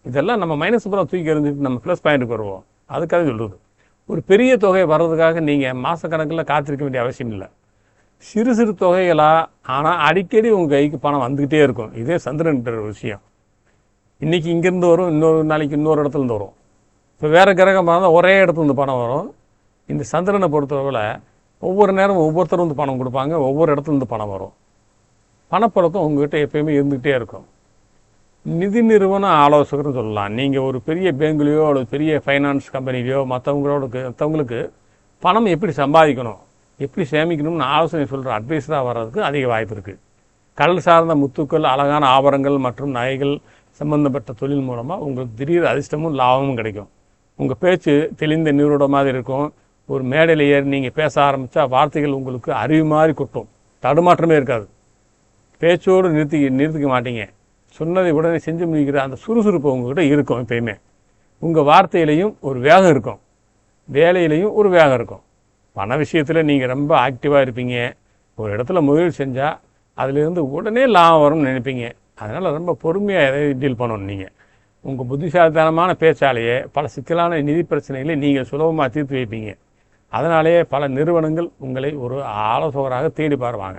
இதெல்லாம் நம்ம மைனஸ் புறம் தூக்கி எறிஞ்சிட்டு நம்ம ப்ளஸ் பாயிண்ட்டுக்கு வருவோம். அதுக்காக சொல்கிறது. ஒரு பெரிய தொகை வர்றதுக்காக நீங்கள் மாதக்கணக்கில் காத்திருக்க வேண்டிய அவசியம் இல்லை. சிறு சிறு தொகைகளாக, ஆனால் அடிக்கடி உங்கள் கைக்கு பணம் வந்துக்கிட்டே இருக்கும். இதே சந்திரன்ற விஷயம். இன்றைக்கி இங்கேருந்து வரும், இன்னொரு நாளைக்கு இன்னொரு இடத்துலேருந்து வரும். இப்போ வேறு கிரகம் இருந்தால் ஒரே இடத்துலேருந்து பணம் வரும். இந்த சந்திரனை பொறுத்தவரை ஒவ்வொரு நேரமும் ஒவ்வொருத்தரும் வந்து பணம் கொடுப்பாங்க, ஒவ்வொரு இடத்துலேருந்து பணம் வரும். பணப்பழக்கம் உங்கள்கிட்ட எப்பயுமே இருந்துகிட்டே இருக்கும். நிதி நிறுவன ஆலோசகர்னு சொல்லலாம். நீங்கள் ஒரு பெரிய பேங்க்லேயோ அல்லது பெரிய ஃபைனான்ஸ் கம்பெனிலையோ மற்றவங்களுக்கு பணம் எப்படி சம்பாதிக்கணும், எப்படி சேமிக்கணும்னு ஆலோசனை சொல்கிற அட்வைஸராக வர்றதுக்கு அதிக வாய்ப்பு இருக்குது. கடல் சார்ந்த முத்துக்கள், அழகான ஆபரணங்கள் மற்றும் நகைகள் சம்பந்தப்பட்ட தொழில் மூலமாக உங்களுக்கு திடீர் அதிர்ஷ்டமும் லாபமும் கிடைக்கும். உங்கள் பேச்சு தெளிந்த நீரோட மாதிரி இருக்கும். ஒரு மேடையில் ஏறி நீங்கள் பேச ஆரம்பித்தா வார்த்தைகள் உங்களுக்கு அறிவு மாதிரி கொட்டும், தடுமாற்றமே இருக்காது. பேச்சோடு நிறுத்திக்க மாட்டீங்க. சொன்னதை உடனே செஞ்சு முடிக்கிற அந்த சுறுசுறுப்பு உங்கள்கிட்ட இருக்கும். எப்பயுமே உங்கள் வார்த்தையிலையும் ஒரு வேகம் இருக்கும், வேலையிலையும் ஒரு வேகம் இருக்கும். பண விஷயத்தில் நீங்கள் ரொம்ப ஆக்டிவாக இருப்பீங்க. ஒரு இடத்துல முதலீடு செஞ்சால் அதிலிருந்து உடனே லாபம் வரும்னு நினைப்பீங்க. அதனால் ரொம்ப பொறுமையாக எதையும் டீல் பண்ணணும். நீங்கள் உங்கள் புத்திசாலித்தனமான பேச்சாலேயே பல சிக்கலான நிதி பிரச்சனைகளை நீங்கள் சுலபமாக தீர்த்து வைப்பீங்க. அதனாலேயே பல நிறுவனங்கள் உங்களை ஒரு ஆலோசகராக தேடி பாருவாங்க.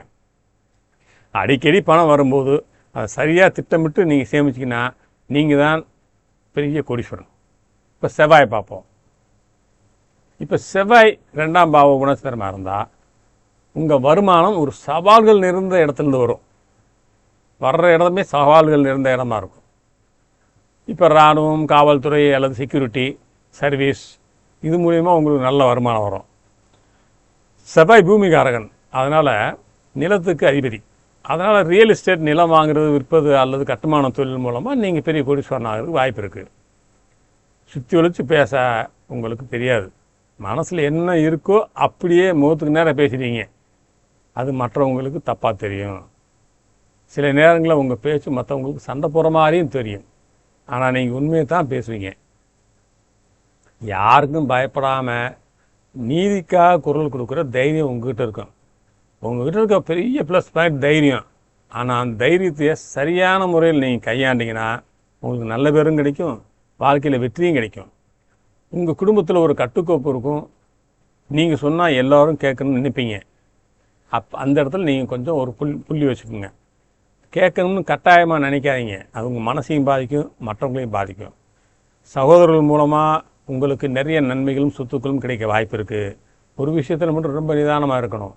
அடிக்கடி பணம் வரும்போது அதை சரியாக திட்டமிட்டு நீங்கள் சேமிச்சிங்கன்னா நீங்கள் தான் பெரிய கோடீஸ்வரன். இப்போ செவ்வாய் பார்ப்போம். இப்போ செவ்வாய் 2ஆம் பாவ குணஸ்தரமாக இருந்தால் உங்கள் வருமானம் ஒரு சவால்கள் நிறைந்த இடத்துலேருந்து வரும். வர்ற இடமே சவால்கள் நிறைந்த இடமா இருக்கும். இப்போ இராணுவம், காவல்துறை அல்லது செக்யூரிட்டி சர்வீஸ், இது மூலமா உங்களுக்கு நல்ல வருமானம் வரும். செவ்வாய் பூமிகாரகன், அதனால் நிலத்துக்கு அதிபதி. அதனால் ரியல் எஸ்டேட், நிலம் வாங்குறது, விற்பது அல்லது கட்டுமான தொழில் மூலமாக நீங்கள் பெரிய கோடீஸ்வரன் ஆகிறதுக்கு வாய்ப்பு இருக்குது. சுற்றி ஒழிச்சு பேச உங்களுக்கு தெரியாது. மனசில் என்ன இருக்கோ அப்படியே முகத்துக்கு நேரம் பேசுகிறீங்க. அது மற்றவங்களுக்கு தப்பாக தெரியும். சில நேரங்களில் உங்கள் பேச்சு மற்றவங்களுக்கு சண்டை போகிற மாதிரியும் தெரியும். ஆனால் நீங்கள் உண்மையை தான் பேசுவீங்க. யாருக்கும் பயப்படாமல் நீதிக்காக குரல் கொடுக்குற தைரியம் உங்ககிட்ட இருக்கும். உங்ககிட்ட இருக்க பெரிய ப்ளஸ் பாயிண்ட் தைரியம். ஆனால் அந்த தைரியத்தை சரியான முறையில் நீங்கள் கையாண்டிங்கன்னா உங்களுக்கு நல்ல பேரும் கிடைக்கும், வாழ்க்கையில் வெற்றியும் கிடைக்கும். உங்கள் குடும்பத்தில் ஒரு கட்டுக்கோப்பு இருக்கும். நீங்கள் சொன்னால் எல்லோரும் கேட்கணும்னு நினைப்பீங்க. அந்த இடத்துல நீங்கள் கொஞ்சம் ஒரு புள்ளி வச்சுக்கோங்க. கேட்கணும்னு கட்டாயமாக நினைக்காதீங்க. அது உங்கள் மனசையும் பாதிக்கும், மற்றவங்களையும் பாதிக்கும். சகோதரர்கள் மூலமாக உங்களுக்கு நிறைய நன்மைகளும் சொத்துக்களும் கிடைக்க வாய்ப்பு இருக்குது. ஒரு விஷயத்தில் மட்டும் ரொம்ப நிதானமாக இருக்கணும்.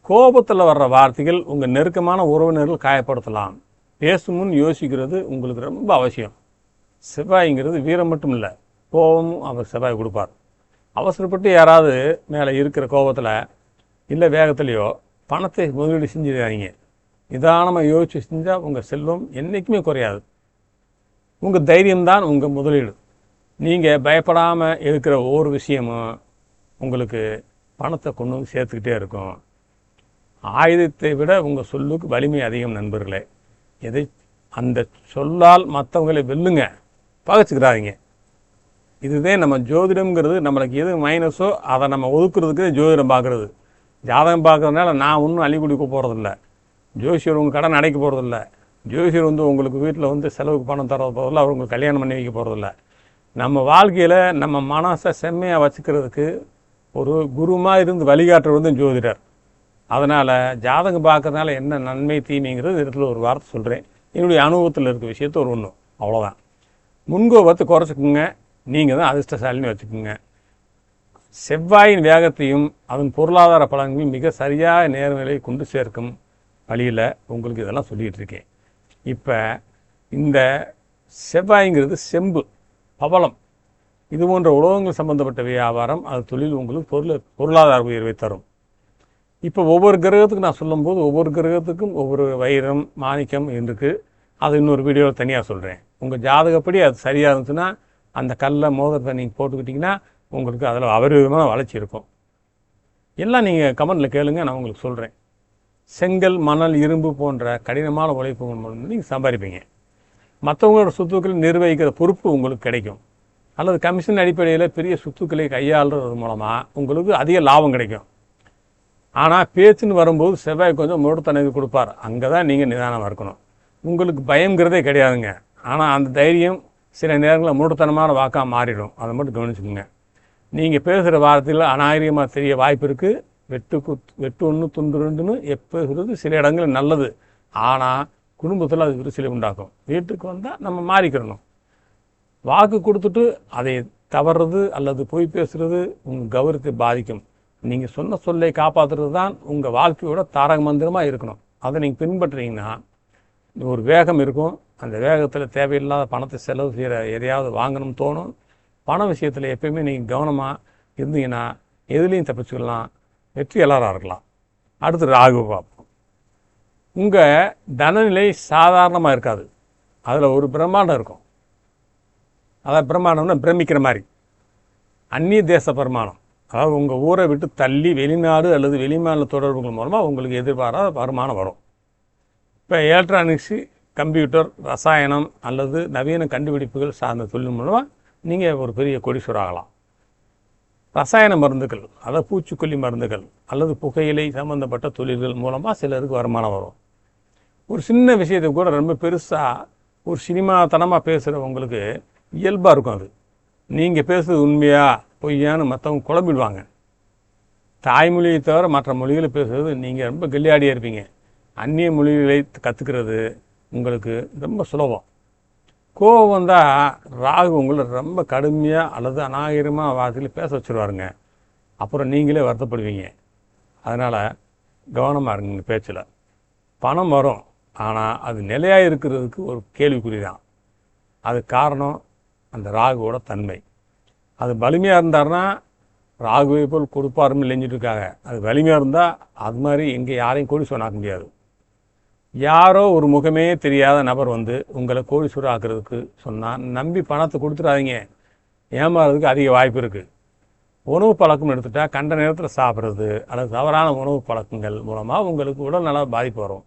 கோபத்தில் வர்ற வார்த்தைகள் உங்கள் நெருக்கமான உறவினர்கள் காயப்படுத்தலாம். பேசும் முன் யோசிக்கிறது உங்களுக்கு ரொம்ப அவசியம். செவ்வாய்ங்கிறது வீரம் மட்டும் இல்லை, கோபமும் அவர் செவ்வாய் கொடுப்பார். அவசரப்பட்டு யாராவது மேலே இருக்கிற கோபத்தில் இல்லை வேகத்திலையோ பணத்தை முதலீடு செஞ்சிடாதீங்க. நிதானமாக யோசிச்சு செஞ்சால் உங்கள் செல்வம் என்றைக்குமே குறையாது. உங்கள் தைரியம்தான் உங்கள் முதலீடு. நீங்கள் பயப்படாமல் இருக்கிற ஒவ்வொரு விஷயமும் உங்களுக்கு பணத்தை கொண்டு வந்து சேர்த்துக்கிட்டே இருக்கும். ஆயுதத்தை விட உங்கள் சொல்லுக்கு வலிமை அதிகம் நண்பர்களே. அந்த சொல்லால் மற்றவங்களை வெல்லுங்க, பகைச்சிக்கிறாதீங்க. இதுதான் நம்ம ஜோதிடம்ங்கிறது. நம்மளுக்கு எது மைனஸோ அதை நம்ம ஒதுக்குறதுக்கு ஜோதிடம் பார்க்குறது. ஜாதகம் பார்க்குறதுனால நான் ஒன்றும் அள்ளி கொடுக்க போகிறதில்ல. ஜோசியர் உங்கள் கடன் அடைக்க போகிறதில்ல. ஜோசியர் உங்களுக்கு வீட்டில் செலவுக்கு பணம் தரது போகிறதில்ல. அவர் உங்களுக்கு கல்யாணம் பண்ணி வைக்க போகிறதில்ல. நம்ம வாழ்க்கையில் நம்ம மனசை செம்மையாக வச்சுக்கிறதுக்கு ஒரு குருமாக இருந்து வழிகாட்டுறது ஜோதிடர். அதனால் ஜாதகம் பார்க்கறதுனால என்ன நன்மை தீமைங்கிறது இடத்துல ஒரு வார்த்தை சொல்கிறேன். என்னுடைய அனுபவத்தில் இருக்க விஷயத்த ஒரு ஒன்று, அவ்வளோதான். முன்கோபத்தை குறைச்சிக்குங்க. நீங்கள் தான் அதிர்ஷ்டசாலின்னு வச்சுக்கோங்க. செவ்வாயின் வேகத்தையும் அதன் பொருளாதார பலன்களையும் மிக சரியாக நேர்நிலை கொண்டு சேர்க்கும் வழியில் உங்களுக்கு இதெல்லாம் சொல்லிகிட்டு இருக்கேன். இப்போ இந்த செவ்வாய்ங்கிறது செம்பு, பவளம், இது போன்ற உலோகங்கள் சம்பந்தப்பட்ட வியாபாரம், அது தொழில் உங்களுக்கு பொருளாதார உயர்வை தரும். இப்போ ஒவ்வொரு கிரகத்துக்கும் நான் சொல்லும்போது ஒவ்வொரு கிரகத்துக்கும் ஒவ்வொரு வைரம், மாணிக்கம் இருக்குது. அது இன்னொரு வீடியோவில் தனியாக சொல்கிறேன். உங்கள் ஜாதகப்படி அது சரியாக இருந்துச்சுன்னா அந்த கல்லை மோதிரத்தை நீங்கள் போட்டுக்கிட்டிங்கன்னா உங்களுக்கு அதில் அபரிவிதமான வளர்ச்சி இருக்கும். எல்லாம் நீங்கள் கமெண்டில் கேளுங்க, நான் உங்களுக்கு சொல்கிறேன். செங்கல், மணல், இரும்பு போன்ற கடினமான உழைப்பு மூலம் நீங்கள் சம்பாதிப்பீங்க. மற்றவங்களோட சொத்துக்களை நிர்வகிக்கிற பொறுப்பு உங்களுக்கு கிடைக்கும். அல்லது கமிஷன் அடிப்படையில் பெரிய சொத்துக்களை கையாளுறது மூலமாக உங்களுக்கு அதிக லாபம் கிடைக்கும். ஆனால் பேச்சுன்னு வரும்போது செவ்வாய் கொஞ்சம் மூடத்தனக்கு கொடுப்பார். அங்கே தான் நீங்கள் நிதானமாக இருக்கணும். உங்களுக்கு பயங்கிறதே கிடையாதுங்க. ஆனால் அந்த தைரியம் சில நேரங்களில் மூடத்தனமான வாக்காக மாறிடும். அதை மட்டும் கவனிச்சுக்கோங்க. நீங்கள் பேசுகிற வார்த்தையில் அநாகரிகமாக தெரிய வாய்ப்பு இருக்குது. வெட்டு ஒன்று துண்டு ரெண்டுன்னு பேசுகிறது சில இடங்களில் நல்லது. ஆனால் குடும்பத்தில் அது விரிசலை உண்டாக்கும். வீட்டுக்கு வந்தால் நம்ம மாறிக்கிறணும். வாக்கு கொடுத்துட்டு அதை தவறுறது அல்லது பொய் பேசுகிறது உங்கள் கௌரவத்தை பாதிக்கும். நீங்கள் சொன்ன சொல்லை காப்பாற்றுறது தான் உங்கள் வாழ்க்கையோட தாரக மந்திரமாக இருக்கணும். அதை நீங்கள் பின்பற்றுறீங்கன்னா ஒரு வேகம் இருக்கும். அந்த வேகத்தில் தேவையில்லாத பணத்தை செலவு செய்கிற எதையாவது வாங்கணும்னு தோணும். பண விஷயத்தில் எப்பயுமே நீங்கள் கவனமாக இருந்தீங்கன்னா எதுலேயும் தப்பிச்சுக்கலாம், வெற்றியாளராக இருக்கலாம். அடுத்து ராகு பார்ப்போம். உங்கள் தனநிலை சாதாரணமாக இருக்காது. அதில் ஒரு பிரம்மாண்டம் இருக்கும். அதாவது பிரம்மாண்டம்னா பிரமிக்கிற மாதிரி அந்நிய தேச பிரமாணம். அதாவது உங்கள் ஊரை விட்டு தள்ளி வெளிநாடு அல்லது வெளிமாநில தொடர்புகள் மூலமாக உங்களுக்கு எதிர்பாராத வருமானம் வரும். இப்போ எலக்ட்ரானிக்ஸு, கம்ப்யூட்டர், ரசாயனம் அல்லது நவீன கண்டுபிடிப்புகள் சார்ந்த தொழில் மூலமாக நீங்கள் ஒரு பெரிய கோடீஸ்வரர் ஆகலாம். ரசாயன மருந்துகள், அதாவது பூச்சிக்கொல்லி மருந்துகள் அல்லது புகையிலை சம்பந்தப்பட்ட தொழில்கள் மூலமாக சிலருக்கு வருமானம் வரும். ஒரு சின்ன விஷயத்தை கூட ரொம்ப பெருசாக ஒரு சினிமா தனமாக பேசுகிறவங்களுக்கு இயல்பாக இருக்கும். அது நீங்கள் பேசுகிறது உண்மையா பொய்யான்னு மற்றவங்க குழம்பிடுவாங்க. தாய்மொழியை தவிர மற்ற மொழிகளை பேசுகிறது நீங்கள் ரொம்ப கெல்லியாடியாக இருப்பீங்க. அந்நிய மொழிகளை கற்றுக்கிறது உங்களுக்கு ரொம்ப சுலபம். கோபம் வந்தால் ராகு உங்களை ரொம்ப கடுமையாக அல்லது அநாகரிகமாக வார்த்தையில் பேச வச்சுருவாருங்க. அப்புறம் நீங்களே வருத்தப்படுவீங்க. அதனால் கவனமாக இருங்க பேச்சில். பணம் வரும், ஆனால் அது நிலையாக இருக்கிறதுக்கு ஒரு கேள்விக்குறி தான். அது காரணம் அந்த ராகுவோட தன்மை. அது வலிமையாக இருந்தாருன்னா ராகுவை போல் கொடுப்பாருன்னு இல்லைஞ்சிட்டு இருக்காங்க. அது வலிமையாக இருந்தால் அது மாதிரி எங்கே யாரையும் கோடீஸ்வரன் ஆக்க முடியாது. யாரோ ஒரு முகமே தெரியாத நபர் வந்து உங்களை கோடீஸ்வரர் ஆக்குறதுக்கு சொன்னால் நம்பி பணத்தை கொடுத்துடாதீங்க. ஏமாறதுக்கு அதிக வாய்ப்பு இருக்குது. உணவு பழக்கம் எடுத்துட்டால் கண்ட நேரத்தில் சாப்பிட்றது அல்லது தவறான உணவு பழக்கங்கள் மூலமாக உங்களுக்கு உடல்நல பாதிப்பு வரும்.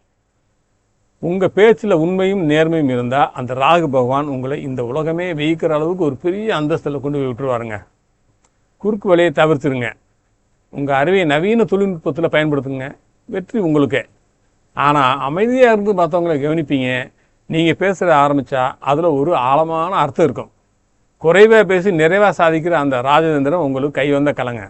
உங்கள் பேச்சில் உண்மையும் நேர்மையும் இருந்தால் அந்த ராகு பகவான் உங்களை இந்த உலகமே வெயிக்கிற அளவுக்கு ஒரு பெரிய அந்தஸ்தில் கொண்டு போய் விட்டுருவாருங்க. குறுக்கு வழியை தவிர்த்துருங்க. உங்கள் அறிவை நவீன தொழில்நுட்பத்தில் பயன்படுத்துங்க. வெற்றி உங்களுக்கே. ஆனால் அமைதியாக இருந்து மற்றவங்களை கவனிப்பீங்க. நீங்கள் பேசுகிற ஆரம்பித்தா அதில் ஒரு ஆழமான அர்த்தம் இருக்கும். குறைவாக பேசி நிறைவாக சாதிக்கிற அந்த ராஜதந்திரம் உங்களுக்கு கை வந்த கலங்க.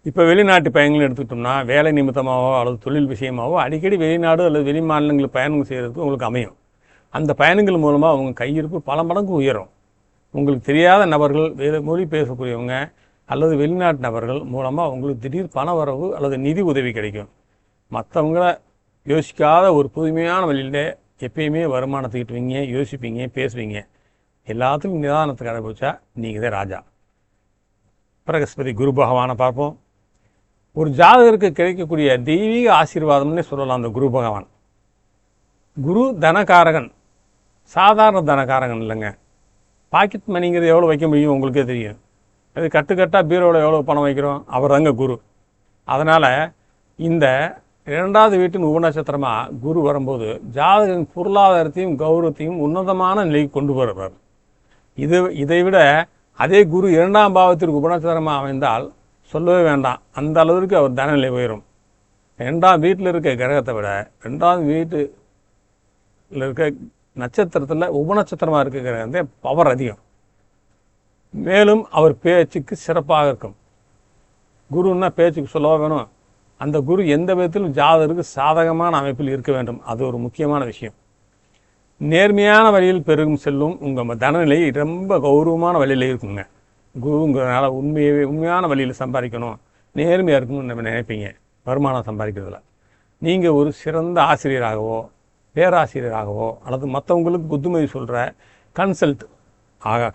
இப்போ வெளிநாட்டு பயணங்கள் எடுத்துக்கிட்டோம்னா வேலை நிமித்தமாகவோ அல்லது தொழில் விஷயமாகவோ அடிக்கடி வெளிநாடு அல்லது வெளி மாநிலங்களில் பயணம் செய்கிறதுக்கு உங்களுக்கு அமையும். அந்த பயணங்கள் மூலமாக அவங்க கையிருப்பு பல மடங்கு உயரும். உங்களுக்கு தெரியாத நபர்கள், வேறு மொழி பேசக்கூடியவங்க அல்லது வெளிநாட்டு நபர்கள் மூலமாக உங்களுக்கு திடீர் பண வரவு அல்லது நிதி உதவி கிடைக்கும். மற்றவங்கள யோசிக்காத ஒரு புதுமையான வழியில் எப்பயுமே வருமானத்தை ஈட்டுவீங்க, யோசிப்பீங்க, பேசுவீங்க. எல்லாத்துக்கும் நிதானத்தை கடைபிடிச்சா நீங்கள் தான் ராஜா. பிரகஸ்பதி குரு பகவானை பார்ப்போம். ஒரு ஜாதகருக்கு கிடைக்கக்கூடிய தெய்வீக ஆசீர்வாதம்னே சொல்லலாம் அந்த குரு பகவான். குரு தனகாரகன், சாதாரண தனகாரகன் இல்லைங்க. பாக்கெட் மணிங்கிறது எவ்வளோ வைக்க முடியும் உங்களுக்கே தெரியும். அது கட்டுக்கட்டாக பீரோவில் எவ்வளோ பணம் வைக்கிறோம், அவர் தாங்க குரு. அதனால் இந்த 2வது வீட்டின் உபநட்சத்திரமாக குரு வரும்போது ஜாதகன் பொருளாதாரத்தையும் கௌரவத்தையும் உன்னதமான நிலைக்கு கொண்டு வருவார். இதை விட அதே குரு 2ஆம் பாவத்திற்கு உபநட்சத்திரமாக அமைந்தால் சொல்லவே வேண்டாம். அந்த அளவிற்கு அவர் தனநிலை உயரும். 2ஆம் வீட்டில் இருக்க கிரகத்தை விட 2ஆவது வீட்டில் இருக்க நட்சத்திரத்தில் உபநட்சத்திரமாக இருக்க கிரகத்தை பவர் அதிகம். மேலும் அவர் பேச்சுக்கு சிறப்பாக இருக்கும். குருன்னா பேச்சுக்கு சொல்லவா வேணும். அந்த குரு எந்த விதத்திலும் ஜாதகருக்கு சாதகமான அமைப்பில் இருக்க வேண்டும். அது ஒரு முக்கியமான விஷயம். நேர்மையான வழியில் பெருகும் செல்லும் உங்கள் தனநிலை ரொம்ப கௌரவமான வழியில் இருக்குங்க. குருங்கிறதுனால உண்மையான வழியில் சம்பாதிக்கணும், நேர்மையாக இருக்கணும்னு நம்ம நினைப்பீங்க. வருமானம் சம்பாதிக்கிறதுல நீங்கள் ஒரு சிறந்த ஆசிரியராகவோ பேராசிரியராகவோ அல்லது மற்றவங்களுக்கு புத்துமதி சொல்கிற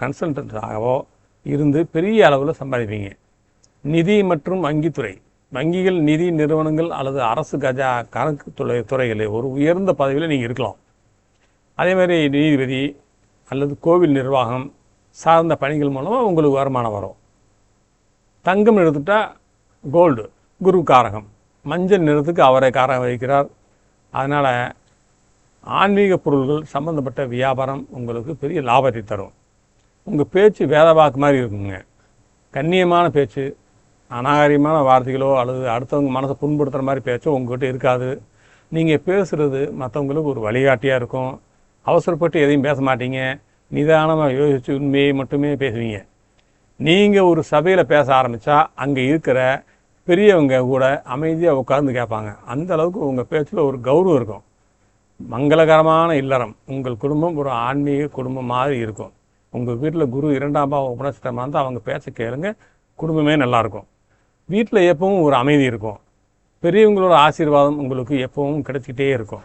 கன்சல்டன்டாகவோ இருந்து பெரிய அளவில் சம்பாதிப்பீங்க. நிதி மற்றும் வங்கித்துறை, வங்கிகள், நிதி நிறுவனங்கள் அல்லது அரசு கஜா கணக்கு துறைகளில் ஒரு உயர்ந்த பதவியில் நீங்கள் இருக்கலாம். அதேமாதிரி நீதிபதி அல்லது கோவில் நிர்வாகம் சார்ந்த பணிகள் மூலமாக உங்களுக்கு வருமானம் வரும். தங்கம் எடுத்துட்டால் கோல்டு, குரு காரகம். மஞ்சள் நிறத்துக்கு அவரை காரம் வைக்கிறார். அதனால் ஆன்மீக பொருள்கள் சம்பந்தப்பட்ட வியாபாரம் உங்களுக்கு பெரிய லாபத்தை தரும். உங்கள் பேச்சு வேதவாக்கு மாதிரி இருக்குங்க. கண்ணியமான பேச்சு, அநாகரிகமான வார்த்தைகளோ அல்லது அடுத்தவங்க மனசை புண்படுத்துகிற மாதிரி பேச்சோ உங்கள்கிட்ட இருக்காது. நீங்கள் பேசுகிறது மற்றவங்களுக்கு ஒரு வழிகாட்டியாக இருக்கும். அவசரப்பட்டு எதையும் பேச மாட்டீங்க. நிதானமாக யோசித்து உண்மையை மட்டுமே பேசுவீங்க. நீங்கள் ஒரு சபையில் பேச ஆரம்பித்தா அங்கே இருக்கிற பெரியவங்க கூட அமைதியாக உட்கார்ந்து கேட்பாங்க. அந்த அளவுக்கு உங்கள் பேச்சில் ஒரு கௌரவம் இருக்கும். மங்களகரமான இல்லறம், உங்கள் குடும்பம் ஒரு ஆன்மீக குடும்பம் மாதிரி இருக்கும். உங்கள் வீட்டில் குரு 2ஆம் பாவம் உபநட்சத்திரமாக இருந்தால் அவங்க பேச்ச கேளுங்க, குடும்பமே நல்லாயிருக்கும். வீட்டில் எப்பவும் ஒரு அமைதி இருக்கும். பெரியவங்களோட ஆசீர்வாதம் உங்களுக்கு எப்பவும் கிடைச்சிக்கிட்டே இருக்கும்.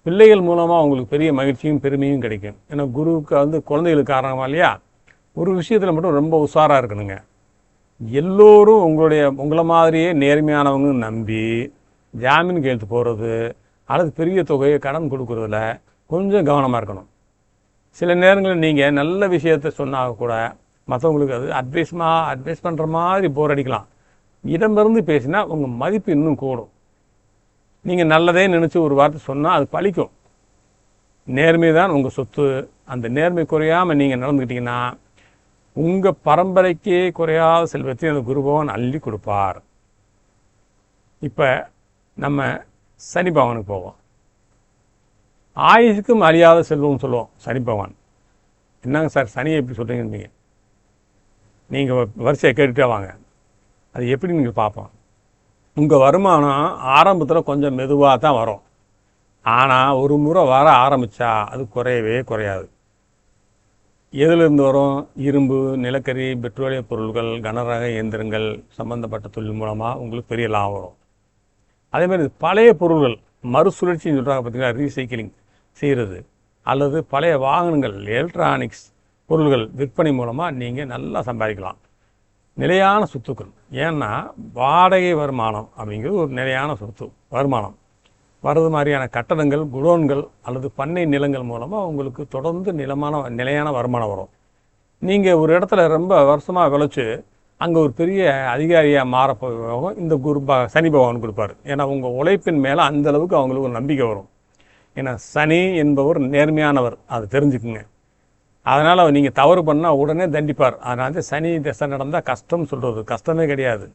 பிள்ளைகள் மூலமாக உங்களுக்கு பெரிய மகிழ்ச்சியும் பெருமையும் கிடைக்கும். ஏன்னா குருவுக்கு குழந்தைகளுக்கு காரணமா இல்லையா? ஒரு விஷயத்தில் மட்டும் ரொம்ப உஷாராக இருக்கணுங்க. எல்லோரும் உங்களை மாதிரியே நேர்மையானவங்கன்னு நம்பி ஜாமீன் கையெழுத்து போகிறது அல்லது பெரிய தொகையை கடன் கொடுக்குறதுல கொஞ்சம் கவனமாக இருக்கணும். சில நேரங்களில் நீங்கள் நல்ல விஷயத்த சொன்னால் கூட மற்றவங்களுக்கு அது அட்வைஸ் பண்ணுற மாதிரி போர் அடிக்கலாம். இடமிருந்து பேசினா உங்கள் மதிப்பு இன்னும் கூடும். நீங்கள் நல்லதே நினச்சி ஒரு வார்த்தை சொன்னால் அது பழிக்கும். நேர்மை தான் உங்கள் சொத்து. அந்த நேர்மை குறையாமல் நீங்கள் நடந்துக்கிட்டிங்கன்னா உங்கள் பரம்பரைக்கே குறையாத செல்வத்தை அந்த குருபகவான் அள்ளி கொடுப்பார். இப்போ நம்ம சனி பகவானுக்கு போவோம். ஆயுசுக்கும் அழியாத செல்வம்னு சொல்லுவோம் சனி பகவான். என்னங்க சார் சனியை எப்படி சொல்கிறீங்க? நீங்கள் வரிசையை கேட்டுகிட்டே வாங்க. அது எப்படி நீங்கள் பார்ப்போம். உங்கள் வருமானம் ஆரம்பத்தில் கொஞ்சம் மெதுவாக தான் வரும். ஆனால் ஒரு முறை வர ஆரம்பித்தா அது குறையவே குறையாது. எதிலிருந்து வரும்? இரும்பு, நிலக்கரி, பெட்ரோலிய பொருட்கள், கனரக இயந்திரங்கள் சம்பந்தப்பட்ட தொழில் மூலமாக உங்களுக்கு பெரிய லாபம் வரும். அதேமாதிரி பழைய பொருள்கள் மறுசுழற்சின்னு சொல்கிறாங்க பார்த்தீங்களா, ரீசைக்கிளிங் செய்கிறது, அல்லது பழைய வாகனங்கள், எலக்ட்ரானிக்ஸ் பொருள்கள் விற்பனை மூலமாக நீங்கள் நல்லா சம்பாதிக்கலாம். நிலையான சொத்துக்கள், ஏன்னா வாடகை வருமானம் அப்படிங்கிறது ஒரு நிலையான சொத்து வருமானம். வர்றது மாதிரியான கட்டடங்கள், குடோன்கள் அல்லது பண்ணை நிலங்கள் மூலமாக உங்களுக்கு தொடர்ந்து நிலையான வருமானம் வரும். நீங்கள் ஒரு இடத்துல ரொம்ப வருஷமாக விளைச்சி அங்கே ஒரு பெரிய அதிகாரியாக மாறப்போகும் இந்த சனி பகவான் கொடுப்பார். ஏன்னா உங்கள் உழைப்பின் மேலே அந்தளவுக்கு அவங்களுக்கு ஒரு நம்பிக்கை வரும். ஏன்னா சனி என்பவர் நேர்மையானவர், அதை தெரிஞ்சுக்குங்க. அதனால் நீங்கள் தவறு பண்ணால் உடனே தண்டிப்பார். அதனால சனி திசை நடந்தால் கஷ்டம் சொல்கிறது கஷ்டமே கிடையாது.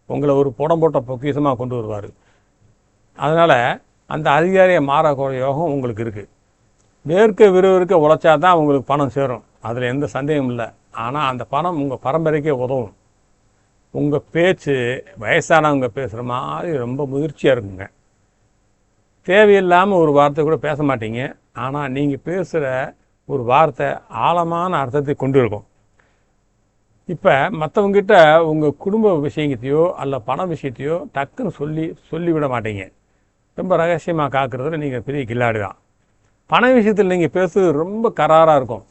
உங்களை ஒரு புடம் போட்ட பொக்கிஷமாக கொண்டு வருவார். அதனால் அந்த அதிகாரியை மாறக்கூடிய யோகம் உங்களுக்கு இருக்குது. விறுவிறுக்க உழைச்சா தான் உங்களுக்கு பணம் சேரும், அதில் எந்த சந்தேகமும் இல்லை. ஆனால் அந்த பணம் உங்கள் பரம்பரைக்கே உதவும். உங்கள் பேச்சு வயசானவங்க பேசுகிற மாதிரி ரொம்ப முதிர்ச்சியாக இருக்குங்க. தேவையில்லாமல் ஒரு வார்த்தை கூட பேச மாட்டீங்க. ஆனால் நீங்கள் பேசுகிற ஒரு வார்த்தை ஆழமான அர்த்தத்தை கொண்டு இருக்கும். இப்போ மற்றவங்ககிட்ட உங்கள் குடும்ப விஷயத்தையோ அல்ல பண விஷயத்தையோ டக்குன்னு சொல்லிவிட மாட்டீங்க. ரொம்ப ரகசியமாக காக்கிறதுல நீங்கள் பெரிய கில்லாடி தான். பண விஷயத்தில் நீங்கள் பேசுறது ரொம்ப கராராக இருக்கும்.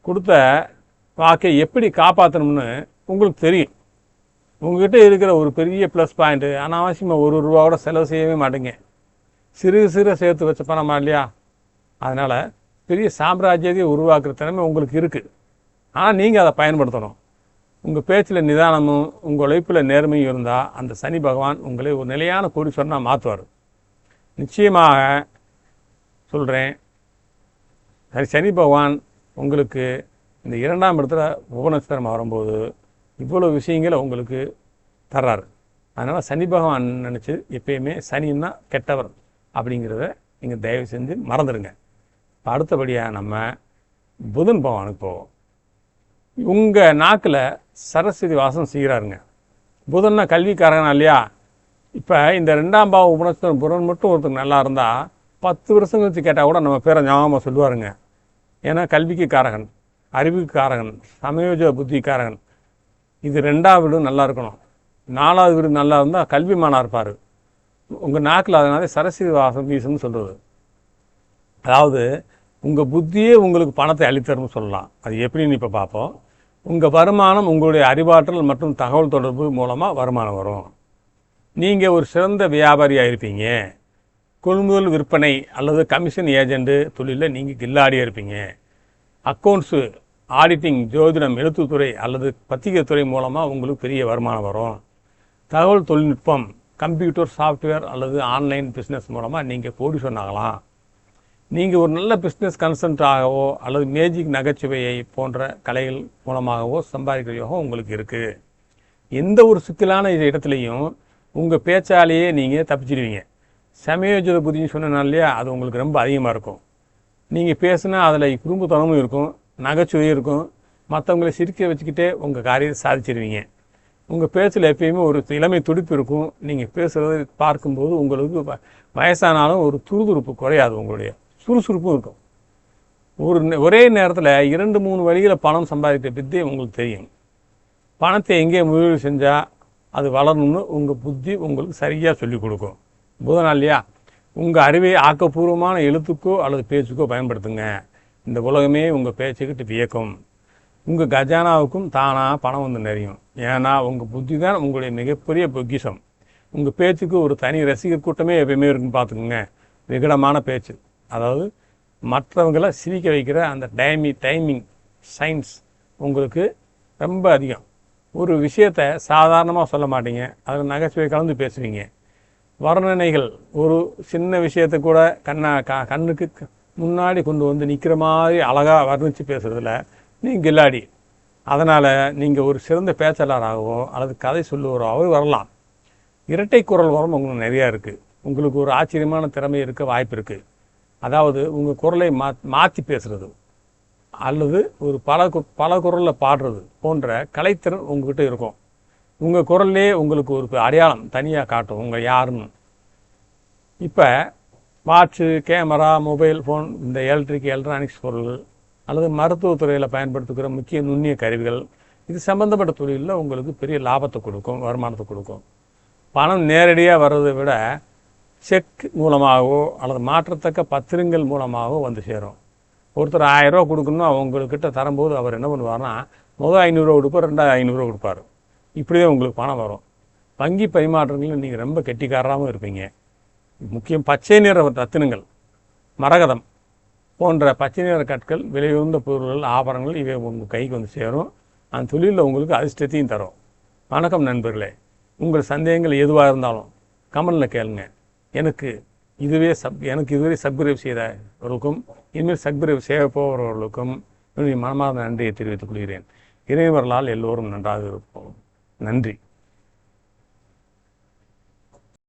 கொடுத்த வாக்கை எப்படி காப்பாற்றணும்னு உங்களுக்கு தெரியும். உங்கள்கிட்ட இருக்கிற ஒரு பெரிய ப்ளஸ் பாயிண்ட்டு, அனாவசியமாக ₹1 செலவு செய்யவே மாட்டீங்க. சிறு சேர்த்து வச்ச பணமா இல்லையா? அதனால் பெரிய சாம்ராஜ்யத்தை உருவாக்குற திறமை உங்களுக்கு இருக்குது. ஆனால் நீங்கள் அதை பயன்படுத்தணும். உங்கள் பேச்சில் நிதானமும் உங்கள் உழைப்பில் நேர்மையும் இருந்தால் அந்த சனி பகவான் உங்களை ஒரு நிலையான கோடீஸ்வரனாக மாற்றுவார். நிச்சயமாக சொல்கிறேன், சனி பகவான் உங்களுக்கு இந்த 2ஆம் இடத்துல உபநட்சத்திரம் வரும்போது இவ்வளோ விஷயங்களை உங்களுக்கு தர்றாரு. அதனால் சனி பகவான் நினச்சி எப்பயுமே சனின்னா கெட்டவர் அப்படிங்கிறத நீங்கள் தயவு செஞ்சு மறந்துடுங்க. அடுத்தபடியாக நம்ம புதன் பகவானுக்கு போவோம். உங்கள் நாக்கில் சரஸ்வதி வாசம் செய்கிறாருங்க. புதன்னா கல்விக்காரகனா இல்லையா? இப்போ இந்த 2ஆம் பாவம் உபநட்சத்திரம் புதன் மட்டும் ஒருத்தருக்கு நல்லா இருந்தால் 10 வருஷம் கழிச்சு கேட்டால் கூட நம்ம பேரை ஞாபகமாக சொல்லுவாருங்க. ஏன்னா கல்விக்கு காரகன், அறிவுக்கு காரகன், சமயோஜ புத்தி காரகன். இது 2ஆம் வீடு நல்லா இருக்கணும். 4ஆவது வீடு நல்லா இருந்தால் கல்விமானாக இருப்பார். உங்கள் நாக்கில் அதனால சரஸ்வதி வாசம் வீசுன்னு சொல்கிறது. அதாவது உங்கள் புத்தியே உங்களுக்கு பணத்தை அளித்தருன்னு சொல்லலாம். அது எப்படின்னு இப்போ பார்ப்போம். உங்கள் வருமானம் உங்களுடைய அறிவாற்றல் மற்றும் தகவல் தொடர்பு மூலமாக வருமானம் வரும். நீங்கள் ஒரு சிறந்த வியாபாரியாக இருப்பீங்க. கொள்முதல் விற்பனை அல்லது கமிஷன் ஏஜெண்ட்டு தொழிலில் நீங்கள் கில்லாடியாக இருப்பீங்க. அக்கௌண்ட்ஸு, ஆடிட்டிங், ஜோதிடம், எழுத்துத்துறை அல்லது பத்திரிகை துறை மூலமாக உங்களுக்கு பெரிய வருமானம் வரும். தகவல் தொழில்நுட்பம், கம்ப்யூட்டர், சாஃப்ட்வேர் அல்லது ஆன்லைன் பிஸ்னஸ் மூலமாக நீங்கள் கோடீஸ்வரன் ஆகலாம். நீங்கள் ஒரு நல்ல பிஸ்னஸ் கன்சல்டன்ட்டாகவோ அல்லது மேஜிக் நகைச்சுவையை போன்ற கலைகள் மூலமாகவோ சம்பாதிக்கிற யோகம் உங்களுக்கு இருக்குது. எந்த ஒரு சிக்கலான இடத்துலையும் உங்கள் பேச்சாலேயே நீங்கள் தப்பிச்சிடுவீங்க. சமயோஜித புத்தின்னு சொன்னனால இல்லையா, அது உங்களுக்கு ரொம்ப அதிகமாக இருக்கும். நீங்கள் பேசுனா அதில் குறும்புத்தனமும் இருக்கும், நகைச்சுவையும் இருக்கும். மற்றவங்களை சிரிக்க வச்சுக்கிட்டே உங்கள் காரியத்தை சாதிச்சிடுவீங்க. உங்கள் பேச்சில் எப்பயுமே ஒரு இளமை துடிப்பு இருக்கும். நீங்கள் பேசுகிறத பார்க்கும்போது உங்களுக்கு வயசானாலும் ஒரு துருதுருப்பு குறையாது, உங்களுடைய சுறுசுறுப்பும் இருக்கும். ஒரே நேரத்தில் 2-3 வழிகளை பணம் சம்பாதிக்கிற வித்தை உங்களுக்கு தெரியும். பணத்தை எங்கே முதலீடு செஞ்சால் அது வளரணும்னு உங்கள் புத்தி உங்களுக்கு சரியாக சொல்லிக் கொடுக்கும். புதனாள் இல்லையா, உங்கள் அறிவை ஆக்கப்பூர்வமான எழுத்துக்கோ அல்லது பேச்சுக்கோ பயன்படுத்துங்க. இந்த உலகமே உங்கள் பேச்சுக்கிட்டு வியக்கும். உங்கள் கஜானாவுக்கும் தானாக பணம் வந்து நிறையும். ஏன்னா உங்கள் புத்தி தான் உங்களுடைய மிகப்பெரிய பொக்கிஷம். உங்கள் பேச்சுக்கு ஒரு தனி ரசிகர் கூட்டமே எப்பயுமே இருக்குன்னு பார்த்துக்குங்க. விகடமான பேச்சு, அதாவது மற்றவங்களை சிரிக்க வைக்கிற அந்த டைமிங் சயின்ஸ் உங்களுக்கு ரொம்ப அதிகம். ஒரு விஷயத்தை சாதாரணமாக சொல்ல மாட்டீங்க, அதில் நகைச்சுவை கலந்து பேசுவீங்க. வர்ணனைகள், ஒரு சின்ன விஷயத்தை கூட கண்ணுக்கு முன்னாடி கொண்டு வந்து நிற்கிற மாதிரி அழகாக வர்ணித்து பேசுகிறதுல நீங்கள் கில்லாடி. அதனால் நீங்கள் ஒரு சிறந்த பேச்சாளராகவோ அல்லது கதை சொல்லுவராகவோ வரலாம். இரட்டை குரல் வரம் உங்களுக்கு நிறையா இருக்குது. உங்களுக்கு ஒரு ஆச்சரியமான திறமை இருக்க வாய்ப்பு இருக்குது. அதாவது உங்கள் குரலை மாற்றி பேசுகிறது அல்லது ஒரு பல குரலில் பாடுறது போன்ற கலைத்திறன் உங்கள்கிட்ட இருக்கும். உங்கள் குரல்லே உங்களுக்கு ஒரு அடையாளம் தனியாக காட்டும் உங்கள் யாருன்னு. இப்போ வாட்சு, கேமரா, மொபைல் ஃபோன், இந்த எலக்ட்ரானிக்ஸ் பொருள்கள் அல்லது மருத்துவத்துறையில் பயன்படுத்துகிற முக்கிய நுண்ணிய கருவிகள், இது சம்பந்தப்பட்ட தொழிலில் உங்களுக்கு பெரிய லாபத்தை கொடுக்கும், வருமானத்தை கொடுக்கும். பணம் நேரடியாக வர்றதை விட செக் மூலமாகவோ அல்லது மாற்றத்தக்க பத்திரங்கள் மூலமாகவோ வந்து சேரும். ஒருத்தர் 1000 ரூபா கொடுக்கணும், அவங்கக்கிட்ட தரும்போது அவர் என்ன பண்ணுவார்னா, முதல் 500 ரூபா கொடுப்பார், 2 500 ரூபா கொடுப்பார். இப்படியே உங்களுக்கு பணம் வரும். வங்கி பரிமாற்றங்களில் நீங்கள் ரொம்ப கெட்டிக்காரராகவும் இருப்பீங்க. முக்கியம் பச்சை நிற ரத்தினங்கள், மரகதம் போன்ற பச்சை நிற கற்கள், விலையுயர்ந்த பொருள்கள், ஆபரணங்கள் இவை உங்கள் கைக்கு வந்து சேரும். அந்த தொழிலில் உங்களுக்கு அதிர்ஷ்டத்தையும் தரும். வணக்கம் நண்பர்களே, உங்கள் சந்தேகங்கள் எதுவாக இருந்தாலும் கமெண்டில் கேளுங்க. எனக்கு இதுவரை சப்ஸ்கிரைப் செய்தவர்களுக்கும் இனிமேல் சப்ஸ்கிரைப் செய்ய போகிறவர்களுக்கும் என்னுடைய மனமார்ந்த நன்றியை தெரிவித்துக் கொள்கிறேன். இறைவர்களால் எல்லோரும் நன்றாக இருப்போம். நன்றி.